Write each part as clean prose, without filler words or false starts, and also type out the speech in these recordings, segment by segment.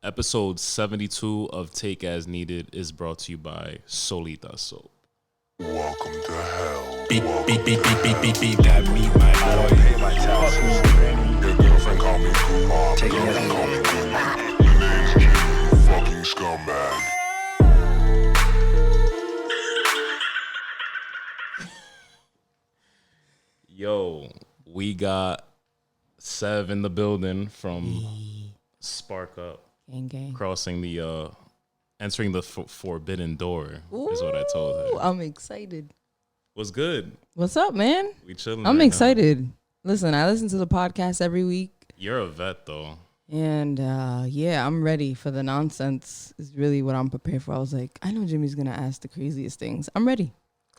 Episode 72 of Take As Needed is brought to you by Soulita soap. Welcome to hell. Beep, beep, beep, beep, beep, beep, beep. That me, my boy. I don't pay my taxes. Your girlfriend call me Kumar. Take it Girlfriend easy. call me Kumar. Your name's Q, you fucking scumbag. Yo, we got Sev in the building from Spark Up, Gang. crossing the, entering the forbidden door is what I told her. I'm excited. What's good? What's up, man? We chilling. I'm right excited. Listen, I listen to the podcast every week. now. You're a vet, though. And yeah, I'm ready for the nonsense is really what I'm prepared for. I was like, I know Jimmy's going to ask the craziest things. I'm ready.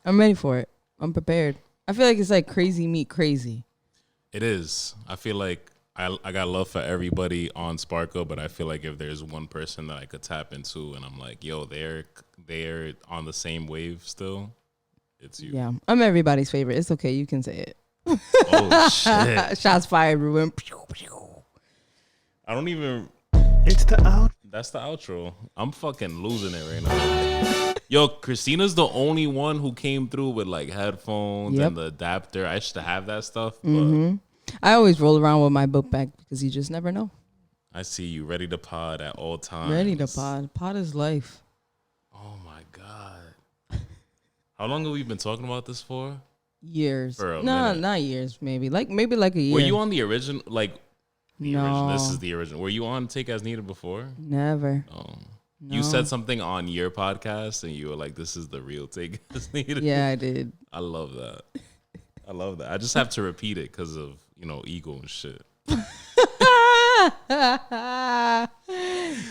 I'm ready for it. I'm prepared. I feel like it's like crazy meet crazy. It is. I feel like I got love for everybody on Sparkle, but I feel like if there's one person that I could tap into and I'm like, yo, they're on the same wave still, it's you. Yeah, I'm everybody's favorite. It's okay. You can say it. Oh, shit. Shots fired, Ruben. I don't even... It's the out. That's the outro. I'm fucking losing it right now. Yo, Christina's the only one who came through with like headphones Yep. and the adapter. I used to have that stuff, but I always roll around with my book bag because you just never know. I see you ready to pod at all times. Ready to pod. Pod is life. Oh my God. How long have we been talking about this for? Years. For a No, minute. not years. Maybe like a year. Were you on the original? Like, the original. No. This is the original. Were you on Take As Needed before? Never. Oh. No. You said something on your podcast and you were like, this is the real Take As Needed. Yeah, I did. I love that. I love that. I just have to repeat it because of, ego and shit.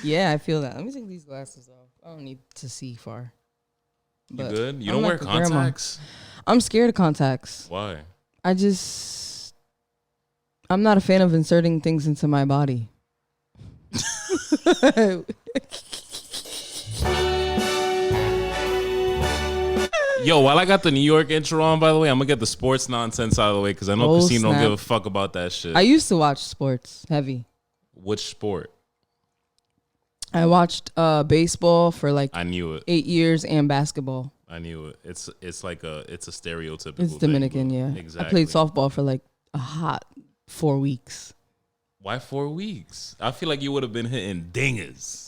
Yeah, I feel that. Let me take these glasses off. I don't need to see far. You But good? You I'm don't wear like a grandma. contacts? I'm scared of contacts. Why? I'm not a fan of inserting things into my body. Yo, while I got the New York intro on, by the way, I'm going to get the sports nonsense out of the way because I know Oh, Christina don't snap. give a fuck about that shit. I used to watch sports heavy. Which sport? I watched baseball for like I knew it. 8 years and basketball. I knew it. It's a stereotypical It's thing, Dominican, but- yeah. Exactly. I played softball for like a hot 4 weeks. Why 4 weeks? I feel like you would have been hitting dingers.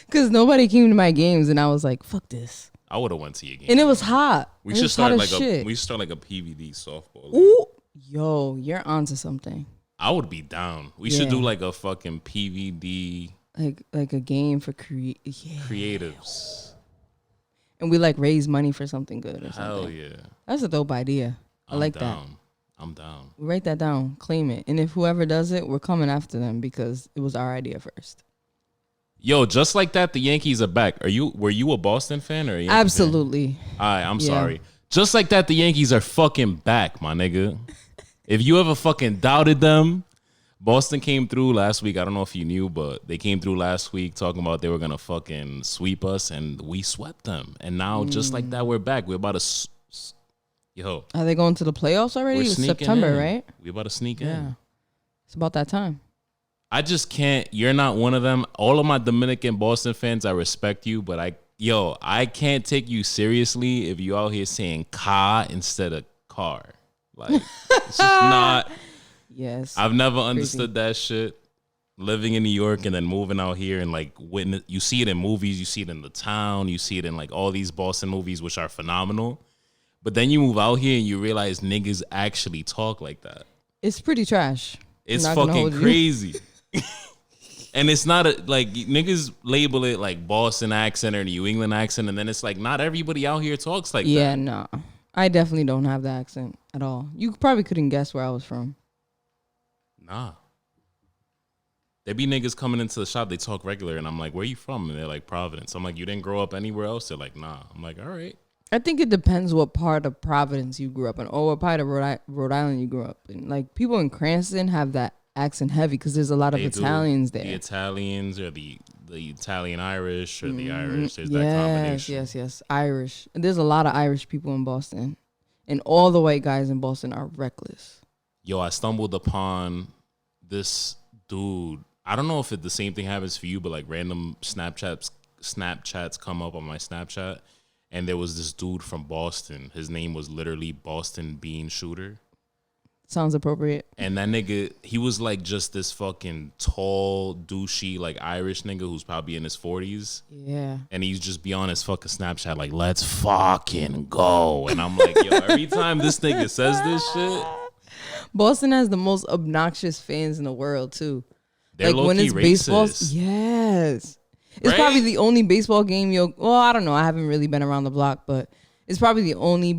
Because nobody came to my games and I was like, fuck this. I would have went to your game. And it was hot. We It should was start hot like as shit. we should start like a PVD softball league. Ooh, yo, you're onto something. I would be down. We should Yeah. do like a fucking PVD Like a game for yeah. creatives. And we like raise money for something good or something. Hell yeah. That's a dope idea. I like that. I'm down. We write that down, claim it. And if whoever does it, we're coming after them because it was our idea first. Yo, just like that, the Yankees are back. Were you a Boston fan or a Yankee fan? Absolutely. All right, I'm Yeah. sorry. Just like that, the Yankees are fucking back, my nigga. If you ever fucking doubted them, Boston came through last week. I don't know if you knew, but they came through last week talking about they were going to fucking sweep us, and we swept them. And now, just like that, we're back. We're about to... Yo, Are they going to the playoffs already? we're It's sneaking September, in. right? We about to sneak Yeah. in. It's about that time. I just can't. You're not one of them. All of my Dominican Boston fans, I respect you, but I can't take you seriously if you out here saying car instead of car. Like, it's just not. Yes. I've never understood that shit. Living in New York and then moving out here and like witness, you see it in movies, you see it in The Town, you see it in like all these Boston movies, which are phenomenal. But then you move out here and you realize niggas actually talk like that. It's pretty trash. It's I'm not gonna fucking hold you. crazy. And it's not like niggas label it like Boston accent or New England accent, and then it's like not everybody out here talks like Yeah, that. no. I definitely don't have the accent at all. You probably couldn't guess where I was from. Nah. There be niggas coming into the shop, they talk regular, and I'm like, where you from? And they're like, Providence. I'm like, you didn't grow up anywhere else? They're like, nah. I'm like, all right. I think it depends what part of Providence you grew up in or what part of Rhode Island you grew up in. Like, people in Cranston have that accent heavy because there's a lot of They do. Italians there. The Italians or the Italian Irish or the Irish. There's that combination. Yes. Irish. And there's a lot of Irish people in Boston. And all the white guys in Boston are reckless. Yo, I stumbled upon this dude I don't know if the same thing happens for you, but like random Snapchats come up on my Snapchat, and there was this dude from Boston. His name was literally Boston Bean Shooter. Sounds appropriate. And that nigga, he was like just this fucking tall, douchey, like Irish nigga who's probably in his 40s. Yeah. And he's just be on his fucking Snapchat like, let's fucking go. And I'm like, yo, every time this nigga says this shit. Boston has the most obnoxious fans in the world, too. They're like when it's racist. baseball. Yes. It's Right? probably the only baseball game well, I don't know. I haven't really been around the block, but it's probably the only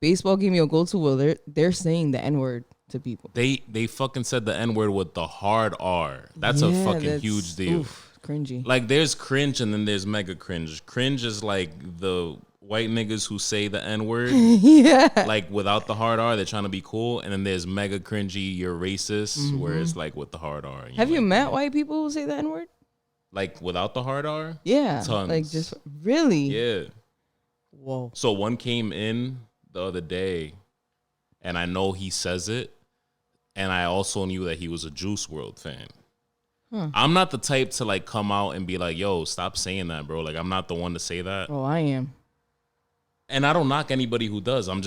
baseball game you'll go to where they're saying the N-word to people. They fucking said the N-word with the hard R. That's a fucking huge deal. Cringy. Like there's cringe and then there's mega cringe. Cringe is like the white niggas who say the N-word. Yeah. Like without the hard R, they're trying to be cool. And then there's mega cringy, you're racist, where it's like with the hard R. Have you met white people who say the N-word? Like without the hard R? Yeah. Tons. Like just really? Yeah. Whoa. So one came in the other day, and I know he says it, and I also knew that he was a Juice WRLD fan. I'm not the type to like come out and be like, yo, stop saying that, bro. Like I'm not the one to say that. Oh, I am. And I don't knock anybody who does. I'm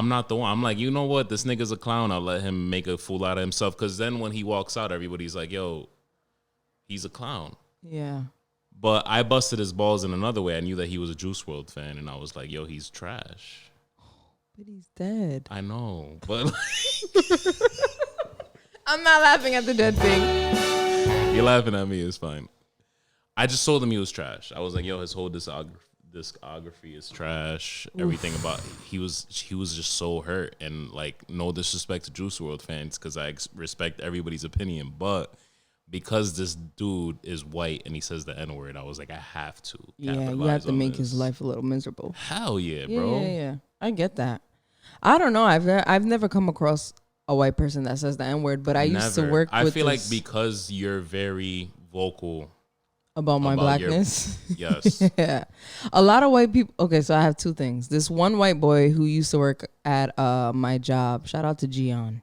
not the one. I'm like, you know what? This nigga's a clown. I'll let him make a fool out of himself. Because then when he walks out, everybody's like, yo, he's a clown. Yeah. But I busted his balls in another way. I knew that he was a Juice WRLD fan, and I was like, yo, he's trash. But he's dead. I know, but I'm not laughing at the dead thing. you're laughing at me. It's fine. I just told him he was trash. I was like, yo, his whole discography is trash. Everything about he was just so hurt, and like no disrespect to Juice WRLD fans because I respect everybody's opinion, but because this dude is white and he says the N-word, I was like, I have to. Yeah, you have to make his life a little miserable. Hell yeah, bro. Yeah. I get that. I don't know. I've never come across a white person that says the N-word, but I used to work with I feel like because you're very vocal about my blackness. Yes. Yeah. A lot of white people. Okay, so I have two things. This one white boy who used to work at my job. Shout out to Gian.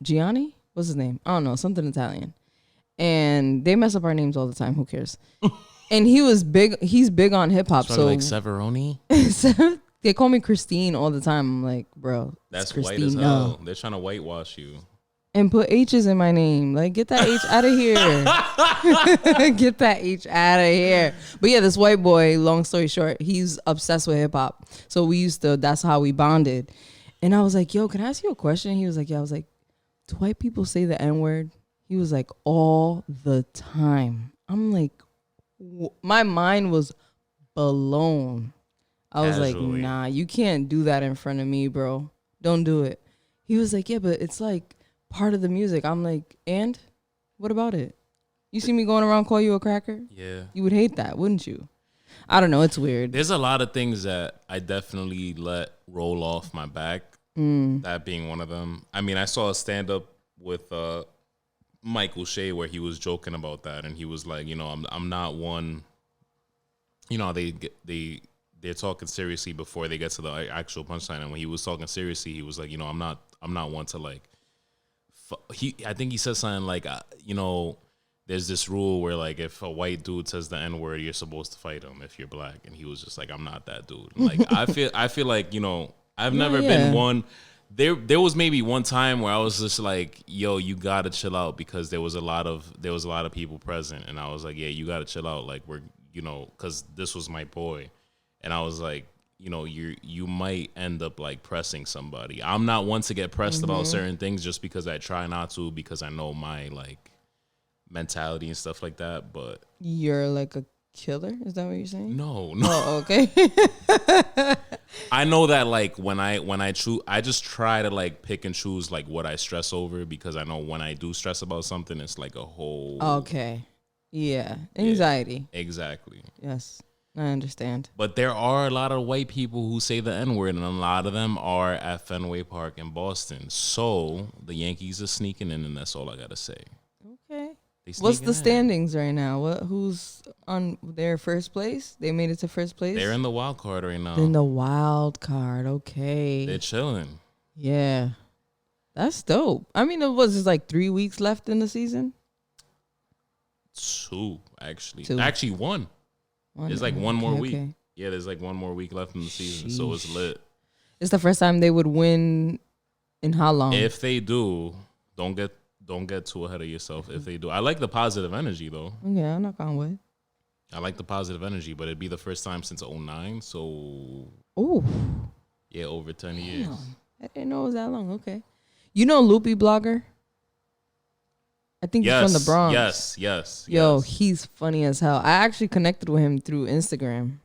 Gianni? What's his name? I don't know. Something Italian. And they mess up our names all the time. Who cares? And he was big. He's big on hip hop. So like Severoni. They call me Christine all the time. I'm like, bro, That's Christine, white as hell. They're trying to whitewash you. And put H's in my name. Like, get that H out of here. Get that H out of here. But yeah, this white boy, long story short, he's obsessed with hip hop. So that's how we bonded. And I was like, yo, can I ask you a question? He was like, yeah. I was like, do white people say the N-word? He was like, all the time. I'm like, my mind was blown. I was like, nah, you can't do that in front of me, bro. Don't do it. He was like, yeah, but it's like part of the music. I'm like, and what about it? You see me going around call you a cracker? Yeah. You would hate that, wouldn't you? I don't know. It's weird. There's a lot of things that I definitely let roll off my back. That being one of them. I mean, I saw a stand-up with Michael Shea where he was joking about that, and he was like, you know, I'm not one. You know, they're talking seriously before they get to the actual punchline, and when he was talking seriously, he was like, you know, I'm not one to like. I think he said something like, you know, there's this rule where like if a white dude says the N-word, you're supposed to fight him if you're black, and he was just like, I'm not that dude. Like I feel like, you know, I've never been one. There was maybe one time where I was just like, yo, you gotta chill out because there was a lot of people present, and I was like, yeah, you gotta chill out, like we're, you know, because this was my boy, and I was like, you know, you might end up like pressing somebody. I'm not one to get pressed about certain things just because I try not to, because I know my like mentality and stuff like that. But you're like a killer? Is that what you're saying? No. Oh, okay. I know that like when I choose, I just try to like pick and choose like what I stress over, because I know when I do stress about something, it's like a whole. Okay. Yeah. Anxiety. Yeah, exactly. Yes. I understand. But there are a lot of white people who say the N-word, and a lot of them are at Fenway Park in Boston. So the Yankees are sneaking in, and that's all I got to say. Okay. What's the standings right now? Who's on their first place? They made it to first place? They're in the wild card right now. In the wild card. Okay. They're chilling. Yeah. That's dope. I mean, it was just like 3 weeks left in the season. 2, actually. 2. Actually, 1. There's like one more week. Okay. Yeah, there's like one more week left in the season, so it's lit. It's the first time they would win in how long? If they do, don't get too ahead of yourself. If they do, I like the positive energy though. Yeah, I'm not gonna wait. I like the positive energy, but it'd be the first time since 2009. So, Oh, yeah, over 10 years. I didn't know it was that long. Okay, you know Loopy Blogger? I think he's from the Bronx. Yes. Yo, he's funny as hell. I actually connected with him through Instagram.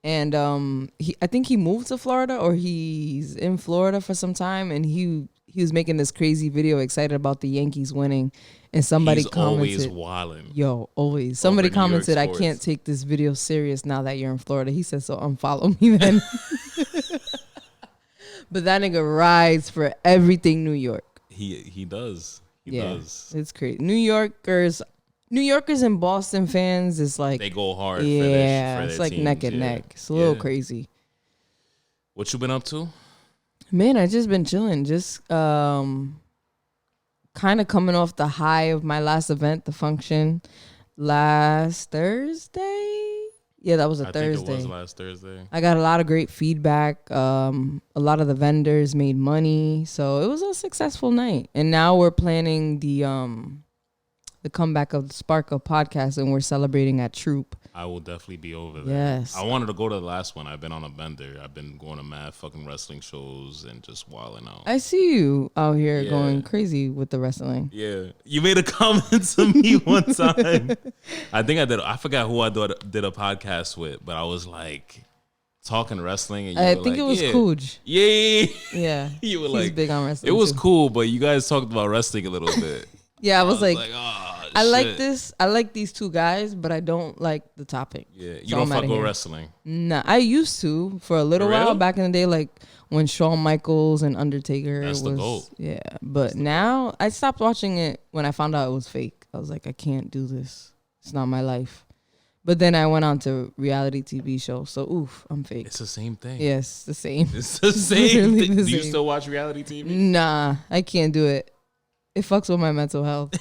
And I think he moved to Florida, or he's in Florida for some time, and he was making this crazy video excited about the Yankees winning, and somebody commented, always wildin'. Yo, always. Somebody commented, I can't take this video serious now that you're in Florida. He said, so unfollow me then. But that nigga rides for everything New York. He does. He does. It's crazy. New Yorkers and Boston fans is like, they go hard. Yeah, for their it's like teams, neck and neck. It's a little crazy. What you been up to? Man, I just been chilling. Just kind of coming off the high of my last event, the function, last Thursday. Yeah, that was a Thursday. I think it was last Thursday. I got a lot of great feedback. A lot of the vendors made money, so it was a successful night. And now we're planning the comeback of the Sparkle podcast, and we're celebrating at Troop. I will definitely be over there. Yes. I wanted to go to the last one. I've been on a bender. I've been going to mad fucking wrestling shows and just wilding out. I see you out here going crazy with the wrestling. Yeah. You made a comment to me one time. I forgot who I did a podcast with, but I was like talking wrestling. And I think it was Cooj. Yeah. You were He's like, big on wrestling. it was too. cool, but you guys talked about wrestling a little bit. Yeah, I was like, oh, I like shit. this. I like these two guys, but I don't like the topic. Yeah, you So don't I'm fuck outta with here. wrestling. Nah, I used to for a little For while real? back in the day, like when Shawn Michaels and Undertaker That's the was. GOAT. Yeah, but now I stopped watching it when I found out it was fake. I was like, I can't do this. It's not my life. But then I went on to reality TV shows, so oof, I'm fake. It's the same thing. Yes, the same. It's the same Literally thing. the Do you same. still watch reality TV? Nah, I can't do it. It fucks with my mental health.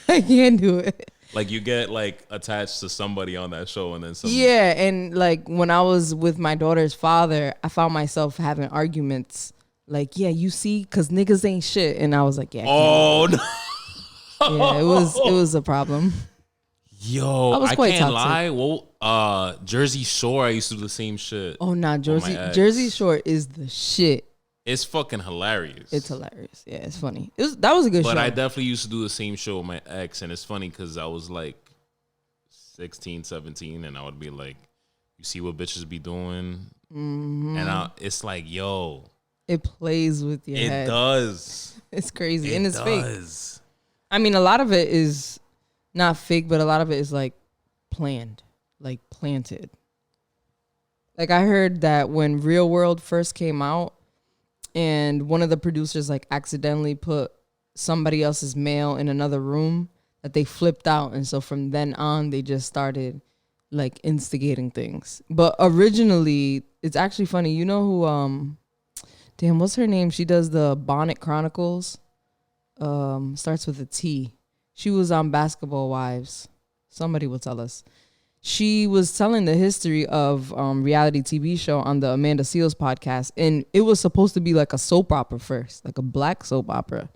I can't do it. Like you get like attached to somebody on that show and then some. Yeah, and like when I was with my daughter's father, I found myself having arguments. Like, yeah, you see, because niggas ain't shit. And I was like, yeah. I Oh no. can't. Yeah, it was a problem. Yo, I was I quite can't toxic. lie. Well, Jersey Shore, I used to do the same shit. Oh, nah, ex. Jersey Shore is the shit. It's fucking hilarious. It's hilarious. Yeah, it's funny. That was a good But show. I definitely used to do the same show with my ex, and it's funny because I was like 16, 17, and I would be like, you see what bitches be doing? Mm-hmm. And it's like, yo. It plays with your head. It does. It's crazy. And it's fake. does. I mean, a lot of it is not fake, but a lot of it is like planned, like planted. Like I heard that when Real World first came out and one of the producers like accidentally put somebody else's mail in another room, that they flipped out. And so from then on, they just started like instigating things. But originally, it's actually funny. You know who, damn, what's her name? She does the Bonnet Chronicles. Starts with a T. She was on Basketball Wives. Somebody will tell us. She was telling the history of reality TV show on the Amanda Seales podcast, and it was supposed to be like a soap opera first, like a black soap opera.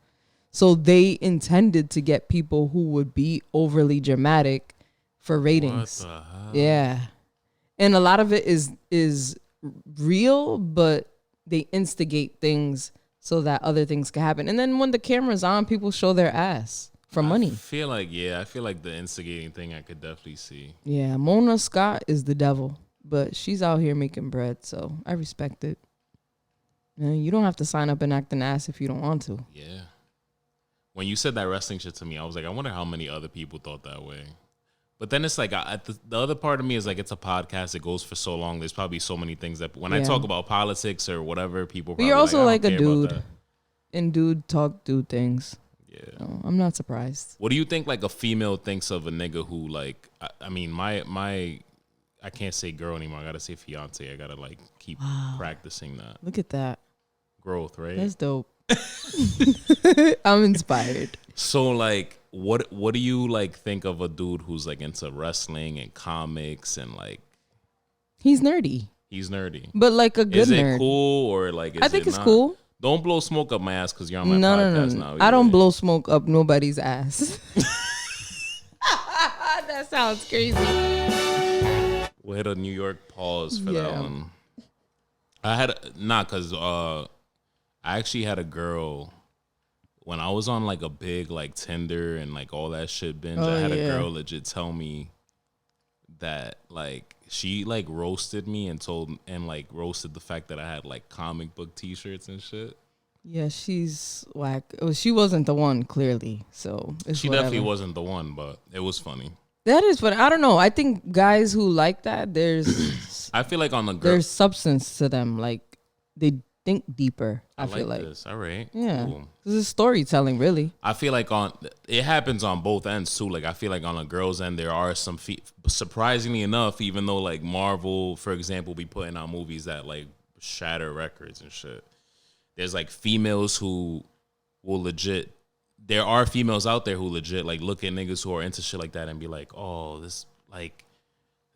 So they intended to get people who would be overly dramatic for ratings. What the hell? Yeah, and a lot of it is real, but they instigate things so that other things can happen. And then when the camera's on, people show their ass for money. I feel like the instigating thing I could definitely see. Yeah, Mona Scott is the devil, but she's out here making bread, so I respect it. You don't have to sign up and act an ass if you don't want to. Yeah. When you said that wrestling shit to me, I was like, I wonder how many other people thought that way. But then it's like, the other part of me is like, it's a podcast. It goes for so long. There's probably so many things that when I talk about politics or whatever, people But probably you're also like like I a don't care about dude. that. And dude talk dude things. Yeah. So I'm not surprised. What do you think like a female thinks of a nigga who like, I mean, my I can't say girl anymore. I got to say fiance. I got to like keep practicing that. Look at that. Growth, right? That's dope. I'm inspired. So like, what do you like think of a dude who's like into wrestling and comics and like He's nerdy, he's nerdy? but like a good Is it nerd. cool or like? Is I think it it's not? cool. Don't blow smoke up my ass because you're on my No, podcast no. now. I don't either. blow smoke up nobody's ass. That sounds crazy. We'll hit a New York pause for that Yeah. one. I had because I actually had a girl when I was on like a big like Tinder and like all that shit binge. Oh, I had a yeah. girl legit tell me that like she like roasted me and roasted the fact that I had like comic book T-shirts and shit. Yeah, she's whack. Oh, she wasn't the one, clearly. So it's She whatever. definitely wasn't the one, but it was funny. That is funny. I don't know. I think guys who like that, there's I feel like on the girl, there's substance to them. Like they think deeper. I feel like this. All right, yeah, cool. this is storytelling, really. I feel like it happens on both ends too. Like I feel like on a girl's end, there are some surprisingly enough, even though like Marvel, for example, be putting out movies that like shatter records and shit. There's like females who will legit. There are females out there who legit like look at niggas who are into shit like that and be like, oh, this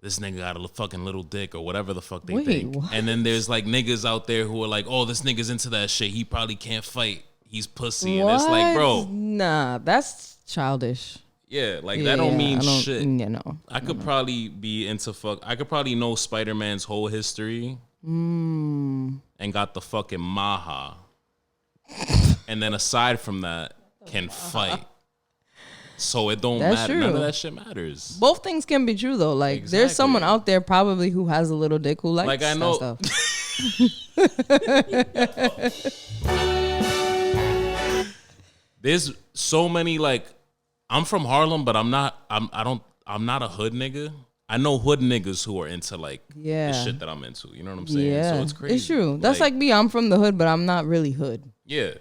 nigga got a fucking little dick or whatever the fuck they Wait, think. what? And then there's like niggas out there who are like, oh, this nigga's into that shit. He probably can't fight. He's pussy. And it's like, bro. Nah, that's childish. Yeah, like that don't mean shit. Yeah, no. I could probably be into I could probably know Spider-Man's whole history and got the fucking maha. And then aside from that, can fight. So it don't That's matter. true. None of that shit matters. Both things can be true though. Like Exactly. there's someone out there probably who has a little dick who likes Like, I know- that stuff. There's so many like I'm from Harlem, but I'm not a hood nigga. I know hood niggas who are into like Yeah. the shit that I'm into. You know what I'm saying? Yeah, So it's crazy. It's true. That's like me. I'm from the hood, but I'm not really hood. yeah,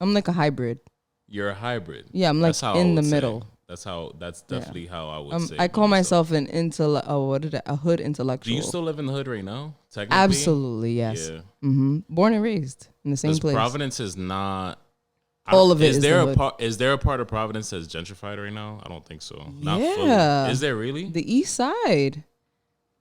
I'm like a hybrid. you're a hybrid. Yeah, I'm like That's how I in the would say. middle. That's definitely how I would say. I call myself. myself a hood intellectual. Do you still live in the hood right now? Technically, Absolutely, yes. Yeah. Born and raised in the same Because place. Providence is not. All of it Is is there the a hood. part? Is there a part of Providence that's gentrified right now? I don't think so. Not Yeah. fully. Is there really? The east side.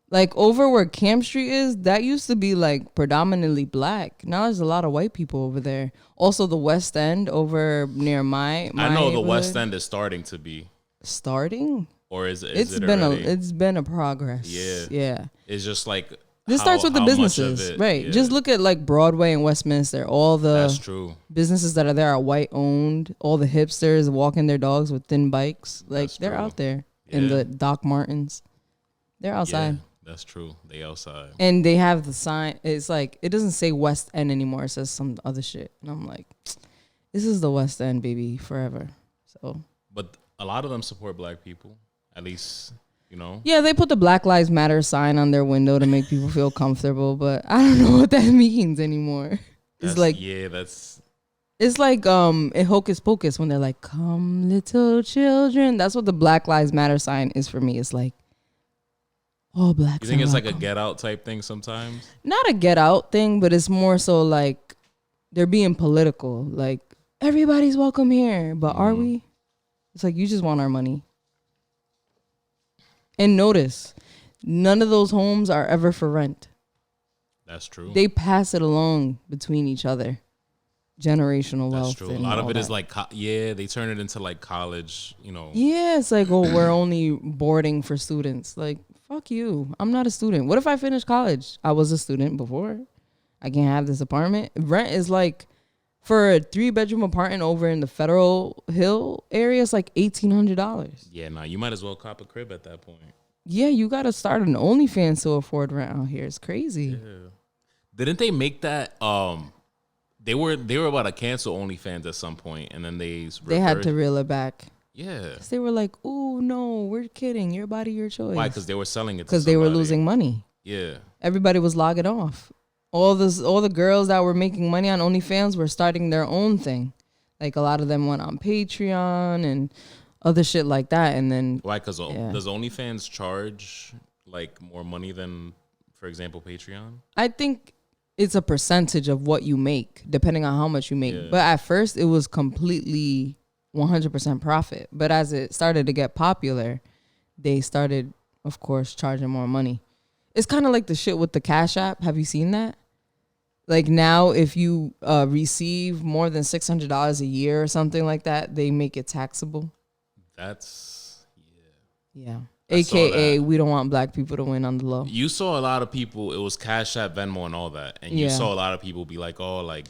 Like over where Camp Street is, that used to be like predominantly black. Now there's a lot of white people over there. Also the West End over near my I know the neighborhood. West End is starting to be, Starting? or is it? It's been a progress. Yeah. Yeah. It's just like This starts with the how much of businesses. it- Right. yeah. Just look at like Broadway and Westminster. All That's the true. businesses that are there are white owned. All the hipsters walking their dogs with thin bikes. Like That's they're true. out there. And Yeah. the Doc Martens. They're outside. Yeah, that's true. They outside. And they have the sign. It's like, it doesn't say West End anymore. It says some other shit. And I'm like, this is the West End, baby, forever. So, But a lot of them support black people. At least, you know. yeah, they put the Black Lives Matter sign on their window to make people feel comfortable. But I don't know what that means anymore. It's like, it's like in Hocus Pocus when they're like, come little children. That's what the Black Lives Matter sign is for me. It's like, all blacks. You think are it's like a welcome. get out type thing sometimes? Not a get out thing, but it's more so like they're being political. Like everybody's welcome here, but are we? It's like you just want our money. And notice, none of those homes are ever for rent. That's true. They pass it along between each other. Generational That's wealth. true. A and lot of all it is that. like, they turn it into like college, you know. Yeah, it's like, oh, we're only boarding for students. Like, fuck you. I'm not a student. What if I finish college? I was a student before. I can't have this apartment. Rent is like, for a 3-bedroom apartment over in the Federal Hill area, it's like $1,800. Yeah, nah, you might as well cop a crib at that point. Yeah, you got to start an OnlyFans to afford rent out here. It's crazy. Yeah. Didn't they make that? They were about to cancel OnlyFans at some point, and then they Had to reel it back. Yeah. 'Cause they were like, oh, no, we're kidding. Your body, your choice. Why? Because they were selling it. Because they were losing money. Yeah. Everybody was logging off. All the girls that were making money on OnlyFans were starting their own thing. Like a lot of them went on Patreon and other shit like that. And then Why? Because does OnlyFans charge like more money than, for example, Patreon? I think it's a percentage of what you make, depending on how much you make. Yeah. But at first, it was completely 100% profit. But as it started to get popular, they started, of course, charging more money. It's kind of like the shit with the Cash App. Have you seen that? Like now, if you receive more than $600 a year or something like that, they make it taxable. That's Yeah. I saw AKA, that. we don't want black people to win on the low. You saw a lot of people. It was Cash App, Venmo, and all that, and you Yeah. saw a lot of people be like, "Oh, like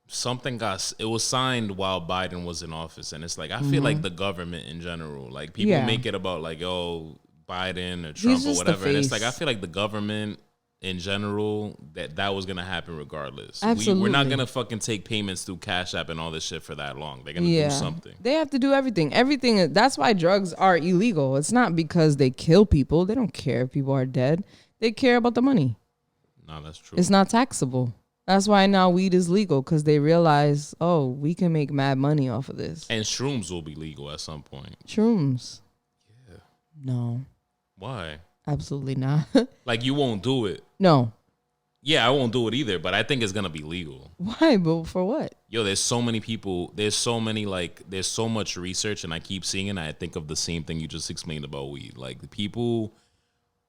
something got." It was signed while Biden was in office, and it's like I feel like the government in general, like people Yeah. make it about like, "Oh, Biden or Trump or just the whatever," and it's like I face. feel like the government in general that was gonna happen regardless. We're Absolutely. not gonna fucking take payments through Cash App and all this shit for that long. They're gonna do something. They have to do everything. Everything. That's why drugs are illegal. It's not because they kill people. They don't care if people are dead. They care about the money. No, that's true. It's not taxable. That's why now weed is legal, because they realize, oh, we can make mad money off of this. And shrooms will be legal at some point. Shrooms. Yeah. No, Why? absolutely not. Like you won't do it. No. Yeah, I won't do it either, but I think it's gonna be legal. Why? But for what? Yo, there's so many people, there's so much research, and I keep seeing it, and I think of the same thing you just explained about weed. Like the people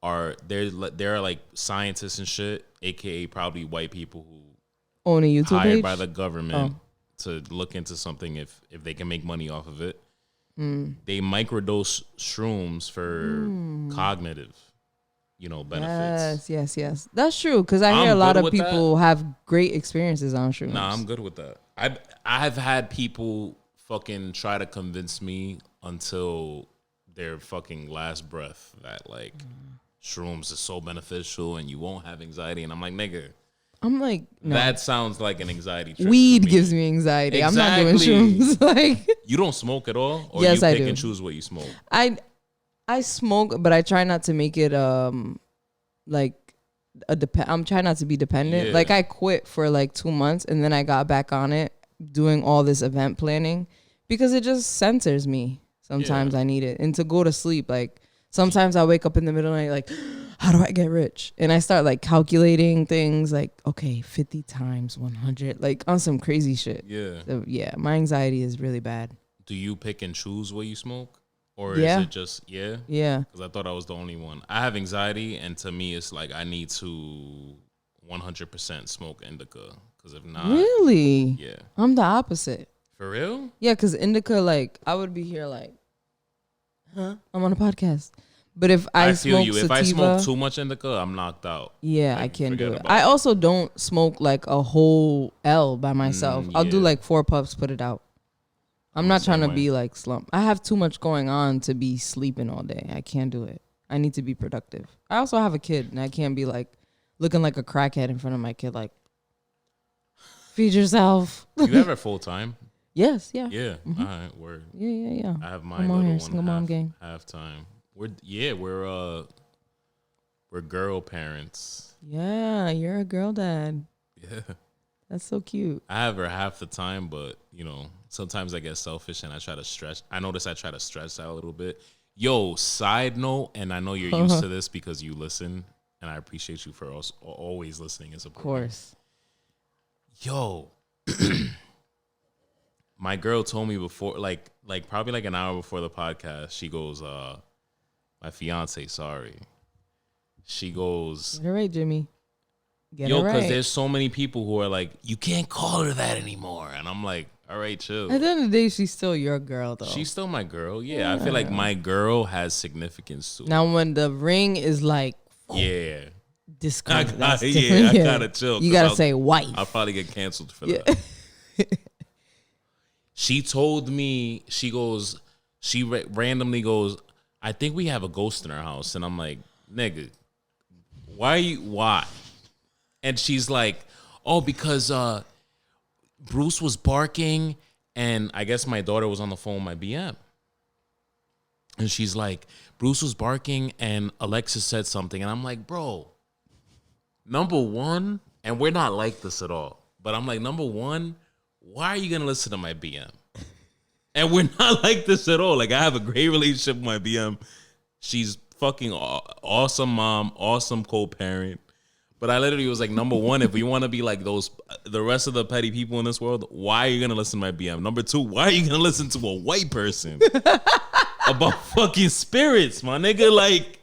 there are like scientists and shit, aka probably white people who Own a YouTube hired page? by the government to look into something if they can make money off of it. They microdose shrooms for cognitive, benefits. Yes. That's true, because I I'm hear a lot good of with people have great experiences on shrooms. Nah, I'm good with that. I've had people fucking try to convince me until their fucking last breath that like shrooms is so beneficial and you won't have anxiety, and I'm like, nigga, I'm like, no. that sounds like an anxiety trip. Weed for me. gives me anxiety. I'm not doing Exactly. shrooms. Like, You don't smoke at all, or Yes, you I pick do. and choose what you smoke. I smoke, but I try not to make it like I'm trying not to be dependent. Yeah. Like I quit for like 2 months, and then I got back on it doing all this event planning, because it just centers me. Sometimes I need it, and to go to sleep. Like sometimes I wake up in the middle of the night, like, how do I get rich? And I start like calculating things, like, okay, 50 times 100, like on some crazy shit. Yeah. So yeah, my anxiety is really bad. Do you pick and choose what you smoke, or Yeah. is it just Yeah. Because I thought I was the only one. I have anxiety, and to me, it's like I need to 100% smoke indica. Because if not, Really? yeah. I'm the opposite. For real? Yeah, because indica, like, I would be here like, huh? I'm on a podcast. But if I feel smoke you. sativa, If I smoke too much indica, I'm knocked out. yeah, Like, I can't do forget it. about I also don't smoke like a whole L by myself. I'll do yeah. like 4 puffs, put it out. I'm not trying to same way. be like slump. I have too much going on to be sleeping all day. I can't do it. I need to be productive. I also have a kid, and I can't be like looking like a crackhead in front of my kid, like, feed yourself. You have her full time? Yes, yeah. Yeah. All right. Word. Yeah. I have my I'm on little here, one single mom gang. half time. We're girl parents. Yeah, you're a girl dad. Yeah. That's so cute. I have her half the time, but sometimes I get selfish and I try to stretch. I notice I try to stretch out a little bit. Yo, side note, and I know you're used to this because you listen, and I appreciate you for always listening and Of supporting. course. Yo, my girl told me before, like probably like an hour before the podcast, she goes, my fiance, sorry. She goes, Get it right, Jimmy. Get yo, it because right. there's so many people who are like, you can't call her that anymore. And I'm like, all right, chill. At the end of the day, she's still your girl, though. She's still my girl. Yeah, I feel like my girl has significance too. Now, when the ring is like Yeah. discarded, I that's gotta- different. yeah, I gotta chill, You 'cause gotta I'll- say wife. I'll probably get canceled for Yeah. that. She told me, she goes, randomly goes, I think we have a ghost in our house. And I'm like, nigga, why? And she's like, oh, because Bruce was barking, and I guess my daughter was on the phone with my BM. And she's like, Bruce was barking, and Alexis said something. And I'm like, bro, number one, and we're not like this at all, but I'm like, number one, why are you going to listen to my BM? And we're not like this at all. Like, I have a great relationship with my BM. She's fucking awesome mom, awesome co-parent. But I literally was like, number one, if we want to be like those, the rest of the petty people in this world, why are you gonna listen to my BM? Number two, why are you gonna listen to a white person about fucking spirits, my nigga? Like,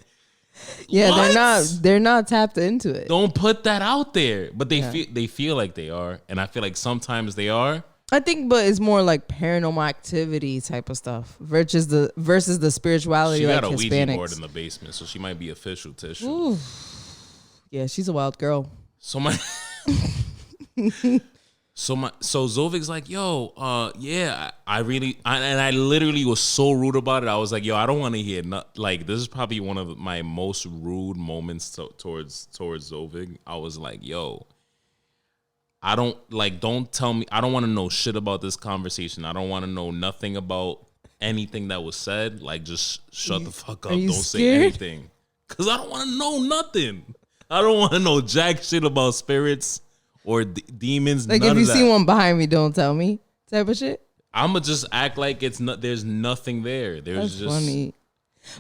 Yeah, what? they're not tapped into it. Don't put that out there. But they feel like they are, and I feel like sometimes they are. I think, but it's more like paranormal activity type of stuff versus the spirituality. She like got a Hispanics. Ouija board in the basement, so she might be official tissue. Ooh. Yeah, she's a wild girl. So Zovig's like, yo, yeah, I literally was so rude about it. I was like, yo, I don't want to hear like this is probably one of my most rude moments towards Zovig. I was like, yo, don't tell me. I don't want to know shit about this conversation. I don't want to know nothing about anything that was said. Like, just shut the fuck up. Don't say anything. Cause I don't want to know nothing. I don't want to know jack shit about spirits or demons. Like, if you see one behind me, don't tell me type of shit. I'ma just act like it's not. There's nothing there. There's That's funny.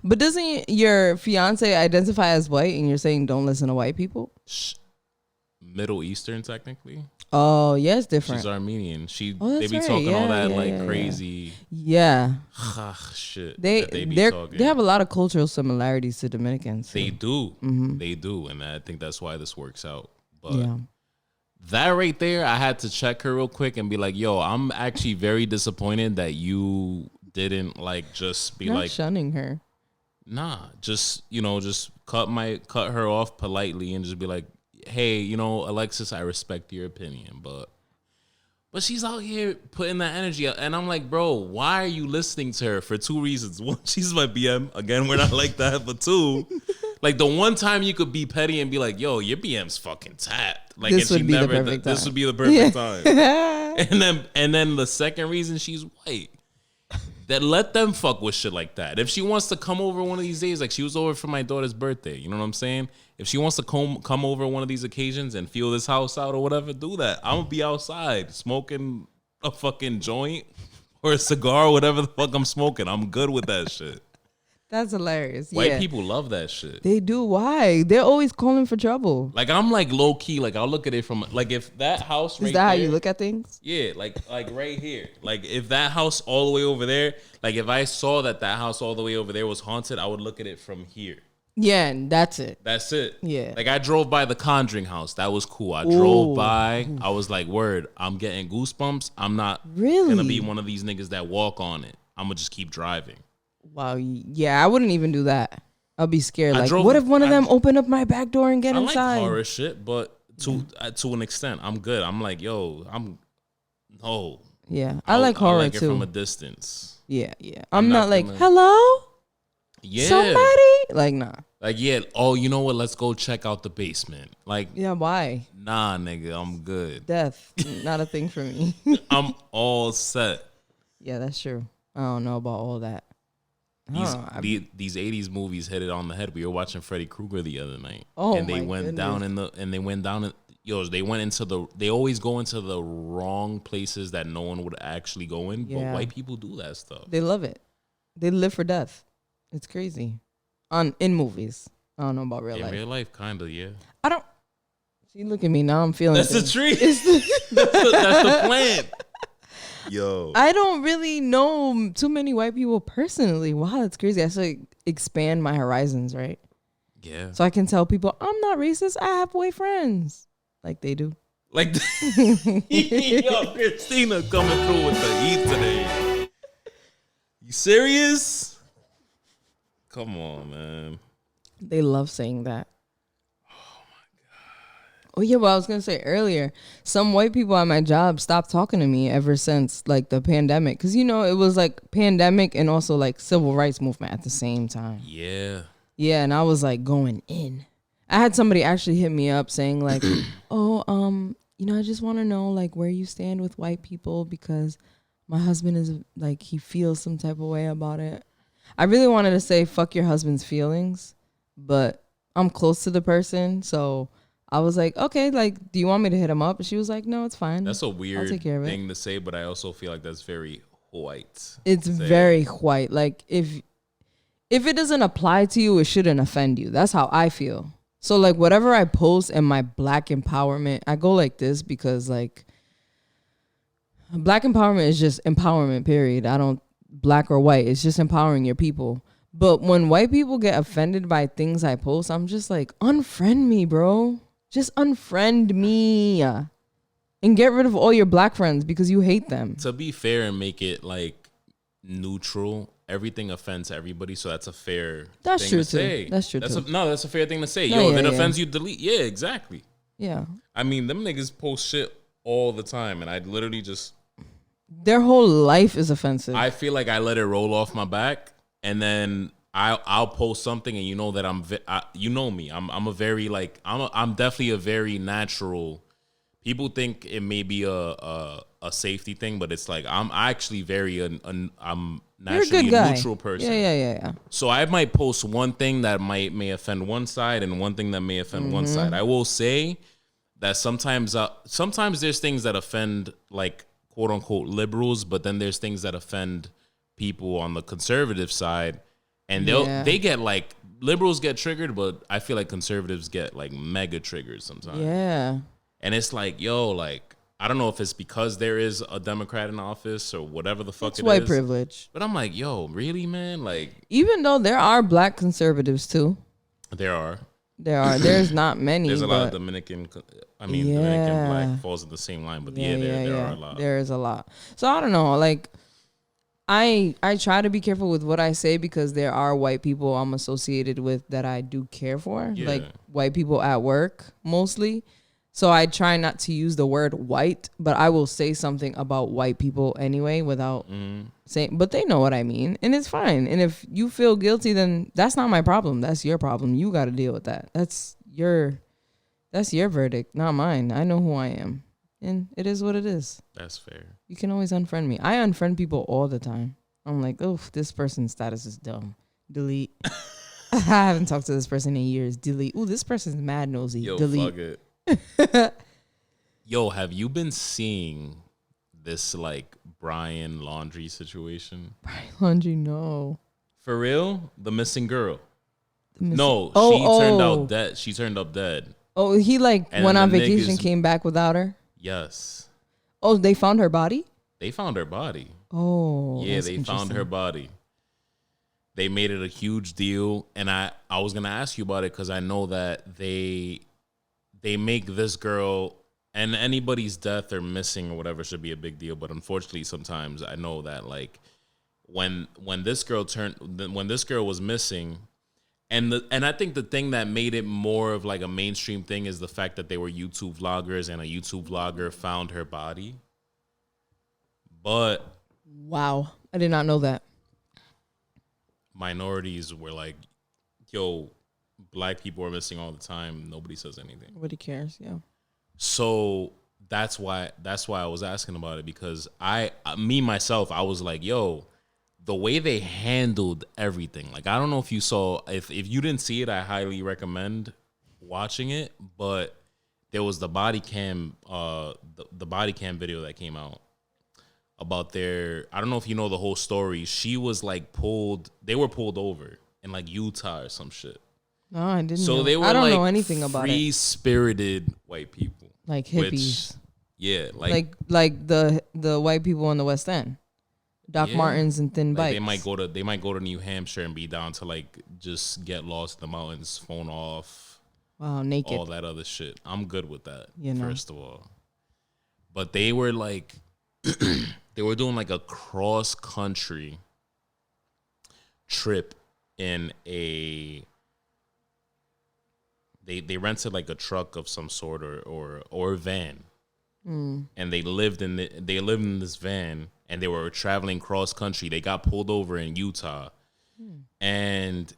But doesn't your fiance identify as white, and you're saying don't listen to white people? Middle Eastern, technically. Oh, yeah, it's different. She's Armenian. They be talking all that crazy. Yeah. Shit. They talking. They have a lot of cultural similarities to Dominicans. They do. Mm-hmm. They do, and I think that's why this works out. But yeah. That right there, I had to check her real quick and be like, yo, I'm actually very disappointed that you didn't like just be Not like shunning her. Nah, just cut her off politely and just be like, hey, Alexis, I respect your opinion, but she's out here putting that energy out, and I'm like, bro, why are you listening to her? For two reasons. One, she's my BM. Again, we're not like that. But two, like the one time you could be petty and be like, yo, your BM's fucking tapped. Like, this would be the perfect time. This would be the perfect time. And then the second reason, she's white. That let them fuck with shit like that. If she wants to come over one of these days, like she was over for my daughter's birthday, you know what I'm saying? If she wants to come over one of these occasions and feel this house out or whatever, do that. I'm gonna be outside smoking a fucking joint or a cigar or whatever the fuck I'm smoking. I'm good with that shit. That's hilarious. White people love that shit. They do. Why? They're always calling for trouble. Like, I'm like low key. Like, I'll look at it from like, if that house right is that there, how you look at things? Yeah, like right here. Like, if that house all the way over there, like if I saw that house all the way over there was haunted, I would look at it from here. Yeah, and that's it. That's it. Yeah. Like, I drove by the Conjuring house. That was cool. I drove by. I was like, word, I'm getting goosebumps. I'm not gonna be one of these niggas that walk on it. I'm gonna just keep driving. Wow. Yeah, I wouldn't even do that. I'll be scared. Like, what if one of them open up my back door and get inside? I like horror shit, but to an extent, I'm good. I'm like, yo, no. Yeah, I like horror I like too. it from a distance. Yeah. I'm not like, hello? Yeah. Somebody? Like, nah. Like, yeah, oh, you know what? Let's go check out the basement. Like, yeah, why? Nah, nigga, I'm good. Death, not a thing for me. I'm all set. Yeah, that's true. I don't know about all that. These 80s movies hit it on the head. We were watching Freddy Krueger the other night. Oh, and they went down they always go into the wrong places that no one would actually go in. Yeah. But white people do that stuff. They love it. They live for death. It's crazy. In movies. I don't know about real life. In real life, kind of, yeah. I don't. See, look at me now. I'm feeling that's things. The tree. That's the plan. Yo. I don't really know too many white people personally. Wow, that's crazy. I have to expand my horizons, right? Yeah. So I can tell people I'm not racist. I have white friends. Like they do. Like, yo, Christina coming through with the heat today. You serious? Come on, man. They love saying that. Oh, my God. Oh, yeah, well, I was going to say earlier, some white people at my job stopped talking to me ever since, like, the pandemic. Because, it was, like, pandemic and also, like, civil rights movement at the same time. Yeah. Yeah, and I was, like, going in. I had somebody actually hit me up saying, like, I just want to know, like, where you stand with white people because my husband is, like, he feels some type of way about it. I really wanted to say fuck your husband's feelings, but I'm close to the person, so I was like, okay, like, do you want me to hit him up? And she was like, no, it's fine. That's a weird thing to say, but I also feel like that's very white. It's very white. Like, if it doesn't apply to you, it shouldn't offend you. That's how I feel. So like whatever I post in my black empowerment, I go like this because like black empowerment is just empowerment, period. I don't black or white. It's just empowering your people. But when white people get offended by things I post, I'm just like, unfriend me, bro. Just unfriend me. And get rid of all your black friends because you hate them. To be fair and make it like neutral, everything offends everybody, so that's a fair That's thing true to say. too. That's true too. That's a fair thing to say. No, Yo, yeah, if it yeah. offends you, delete. Yeah, exactly. Yeah. I mean, them niggas post shit all the time, and I literally just... Their whole life is offensive. I feel like I let it roll off my back, and then I'll post something, and you know that you know me. I'm a very like I'm definitely a very natural. People think it may be a safety thing, but it's like I'm actually very I'm naturally a neutral person. Yeah. So I might post one thing that may offend one side, and one thing that may offend one side. I will say that sometimes there's things that offend like quote unquote liberals, but then there's things that offend people on the conservative side, and they get like liberals get triggered, but I feel like conservatives get like mega triggered sometimes. Yeah. And it's like, yo, like, I don't know if it's because there is a Democrat in office or whatever the fuck It's it white is. privilege. But I'm like, yo, really, man? Like, Even though there are black conservatives too. There's not many. There's a lot of Dominican. Dominican black falls in the same line, but there are a lot. There is a lot. So I don't know. Like, I try to be careful with what I say because there are white people I'm associated with that I do care for, like white people at work mostly. So I try not to use the word white, but I will say something about white people anyway without saying, but they know what I mean, and it's fine. And if you feel guilty, then that's not my problem. That's your problem. You got to deal with that. That's your verdict, not mine. I know who I am, and it is what it is. That's fair. You can always unfriend me. I unfriend people all the time. I'm like, oh, this person's status is dumb. Delete. I haven't talked to this person in years. Delete. Ooh, this person's mad nosy. Yo, Delete. fuck it. Yo, have you been seeing this like Brian Laundrie situation? Brian Laundrie, no. For real? The missing girl. She turned out dead. She turned up dead. Oh, he like And went on the vacation, niggas- came back without her? Yes. Oh, they found her body? They found her body. Oh. Yeah, that's they found interesting. her body. They made it a huge deal, and I was gonna ask you about it because I know that they make this girl, and anybody's death or missing or whatever should be a big deal, but unfortunately sometimes I know that like when this girl was missing, and I think the thing that made it more of like a mainstream thing is the fact that they were YouTube vloggers, and a YouTube vlogger found her body. But Wow. I did not know that. minorities were like, yo, black people are missing all the time. Nobody says anything. Nobody cares. Yeah. So that's why I was asking about it, because myself, I was like, yo, the way they handled everything. Like, I don't know if you saw, if you didn't see it, I highly recommend watching it. But there was the body cam, the body cam video that came out about I don't know if you know the whole story. She was like they were pulled over in like Utah or some shit. No, I didn't So know. they were I don't like know anything about it. free-spirited white people. Like hippies. Yeah, like the white people in the West End. Doc Martens and thin bikes. They might go to New Hampshire and be down to like just get lost in the mountains, phone off. Wow, naked. All that other shit. I'm good with that, You know. first of all. But they were like they were doing like a cross country trip in a they rented like a truck of some sort or a van. And they lived in this van, and they were traveling cross country. They got pulled over in Utah. And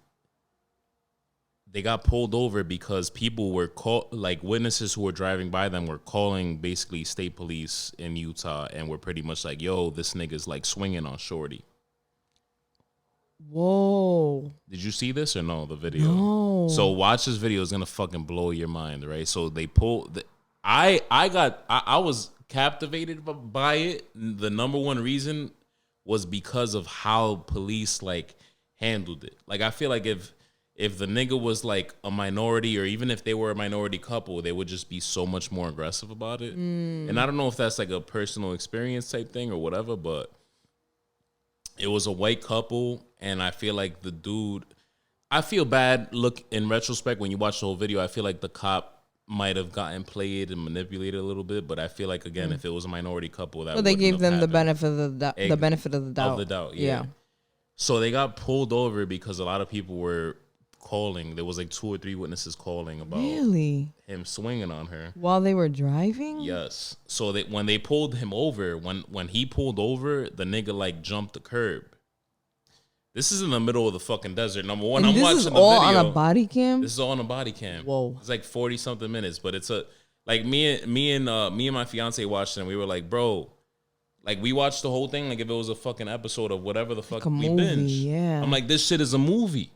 they got pulled over because people were like witnesses who were driving by them were calling basically state police in Utah, and were pretty much like, yo, this nigga's like swinging on shorty. Whoa. Did you see this or no, the video? No. So watch this video. It's going to fucking blow your mind, right? So they pulled... I was captivated by it. The number one reason was because of how police like handled it. Like, I feel like if if the nigga was like a minority, or even if they were a minority couple, they would just be so much more aggressive about it. And I don't know if that's like a personal experience type thing or whatever, but it was a white couple, and I feel like the dude, I feel bad. Look, in retrospect, when you watch the whole video, I feel like the cop might have gotten played and manipulated a little bit, but I feel like, again, if it was a minority couple, that they gave them the happened. benefit of the doubt. The benefit of the doubt. Of the doubt, yeah. So they got pulled over because a lot of people were calling. There was like 2 or 3 witnesses calling about him swinging on her while they were driving. Yes. So that when they pulled him over, when he pulled over, the nigga like jumped the curb. This is in the middle of the fucking desert. Number one, and I'm watching the video. This is all on a body cam? This is all on a body cam. Whoa. It's like 40 something minutes, but it's a like me and my fiance watched it, and we were like, bro, like we watched the whole thing like if it was a fucking episode of whatever the fuck we binge. Yeah. I'm like, this shit is a movie.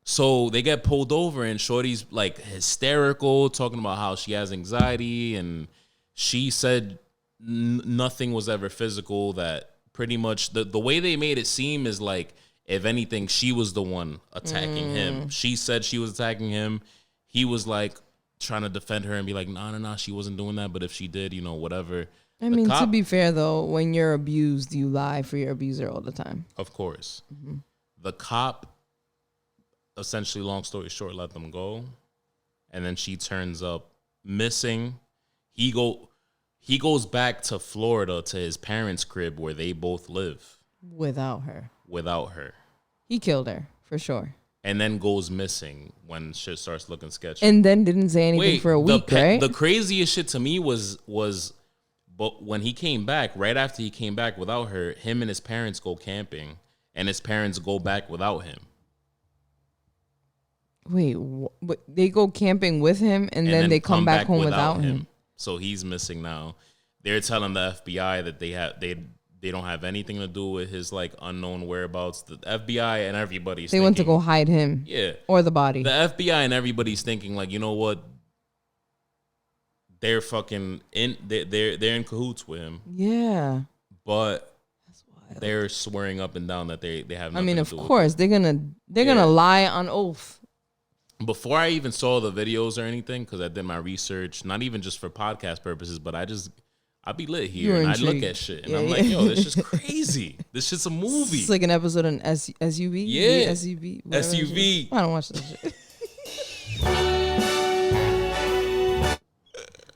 So they get pulled over, and Shorty's like hysterical, talking about how she has anxiety, and she said nothing was ever physical. That pretty much the way they made it seem is like, if anything, she was the one attacking him. She said she was attacking him. He was like trying to defend her and be like, nah, she wasn't doing that. But if she did, whatever. I mean, to be fair though, when you're abused, you lie for your abuser all the time. Of course. The cop, essentially, long story short, let them go. And then she turns up missing. He goes back to Florida to his parents' crib where they both live. Without her. He killed her, for sure. And then goes missing when shit starts looking sketchy. And then didn't say anything for a week, right? The craziest shit to me was but when he came back, right after he came back without her, him and his parents go camping, and his parents go back without him. Wait, but they go camping with him, and then they come back home without him. So he's missing now. They're telling the FBI that they don't have anything to do with his like unknown whereabouts. The FBI and everybody's they went to go hide him, or the body. The FBI and everybody's thinking like, you know what? They're fucking in. They're in cahoots with him. Yeah, but they're swearing up and down that they have nothing. I mean, to of do course they're gonna lie on oath. Before I even saw the videos or anything, because I did my research, not even just for podcast purposes, but I'd be lit here and I look at shit and I'm like, yo, this is crazy. This shit's a movie. It's like an episode on SUV. Yeah, SUV. I don't watch that shit.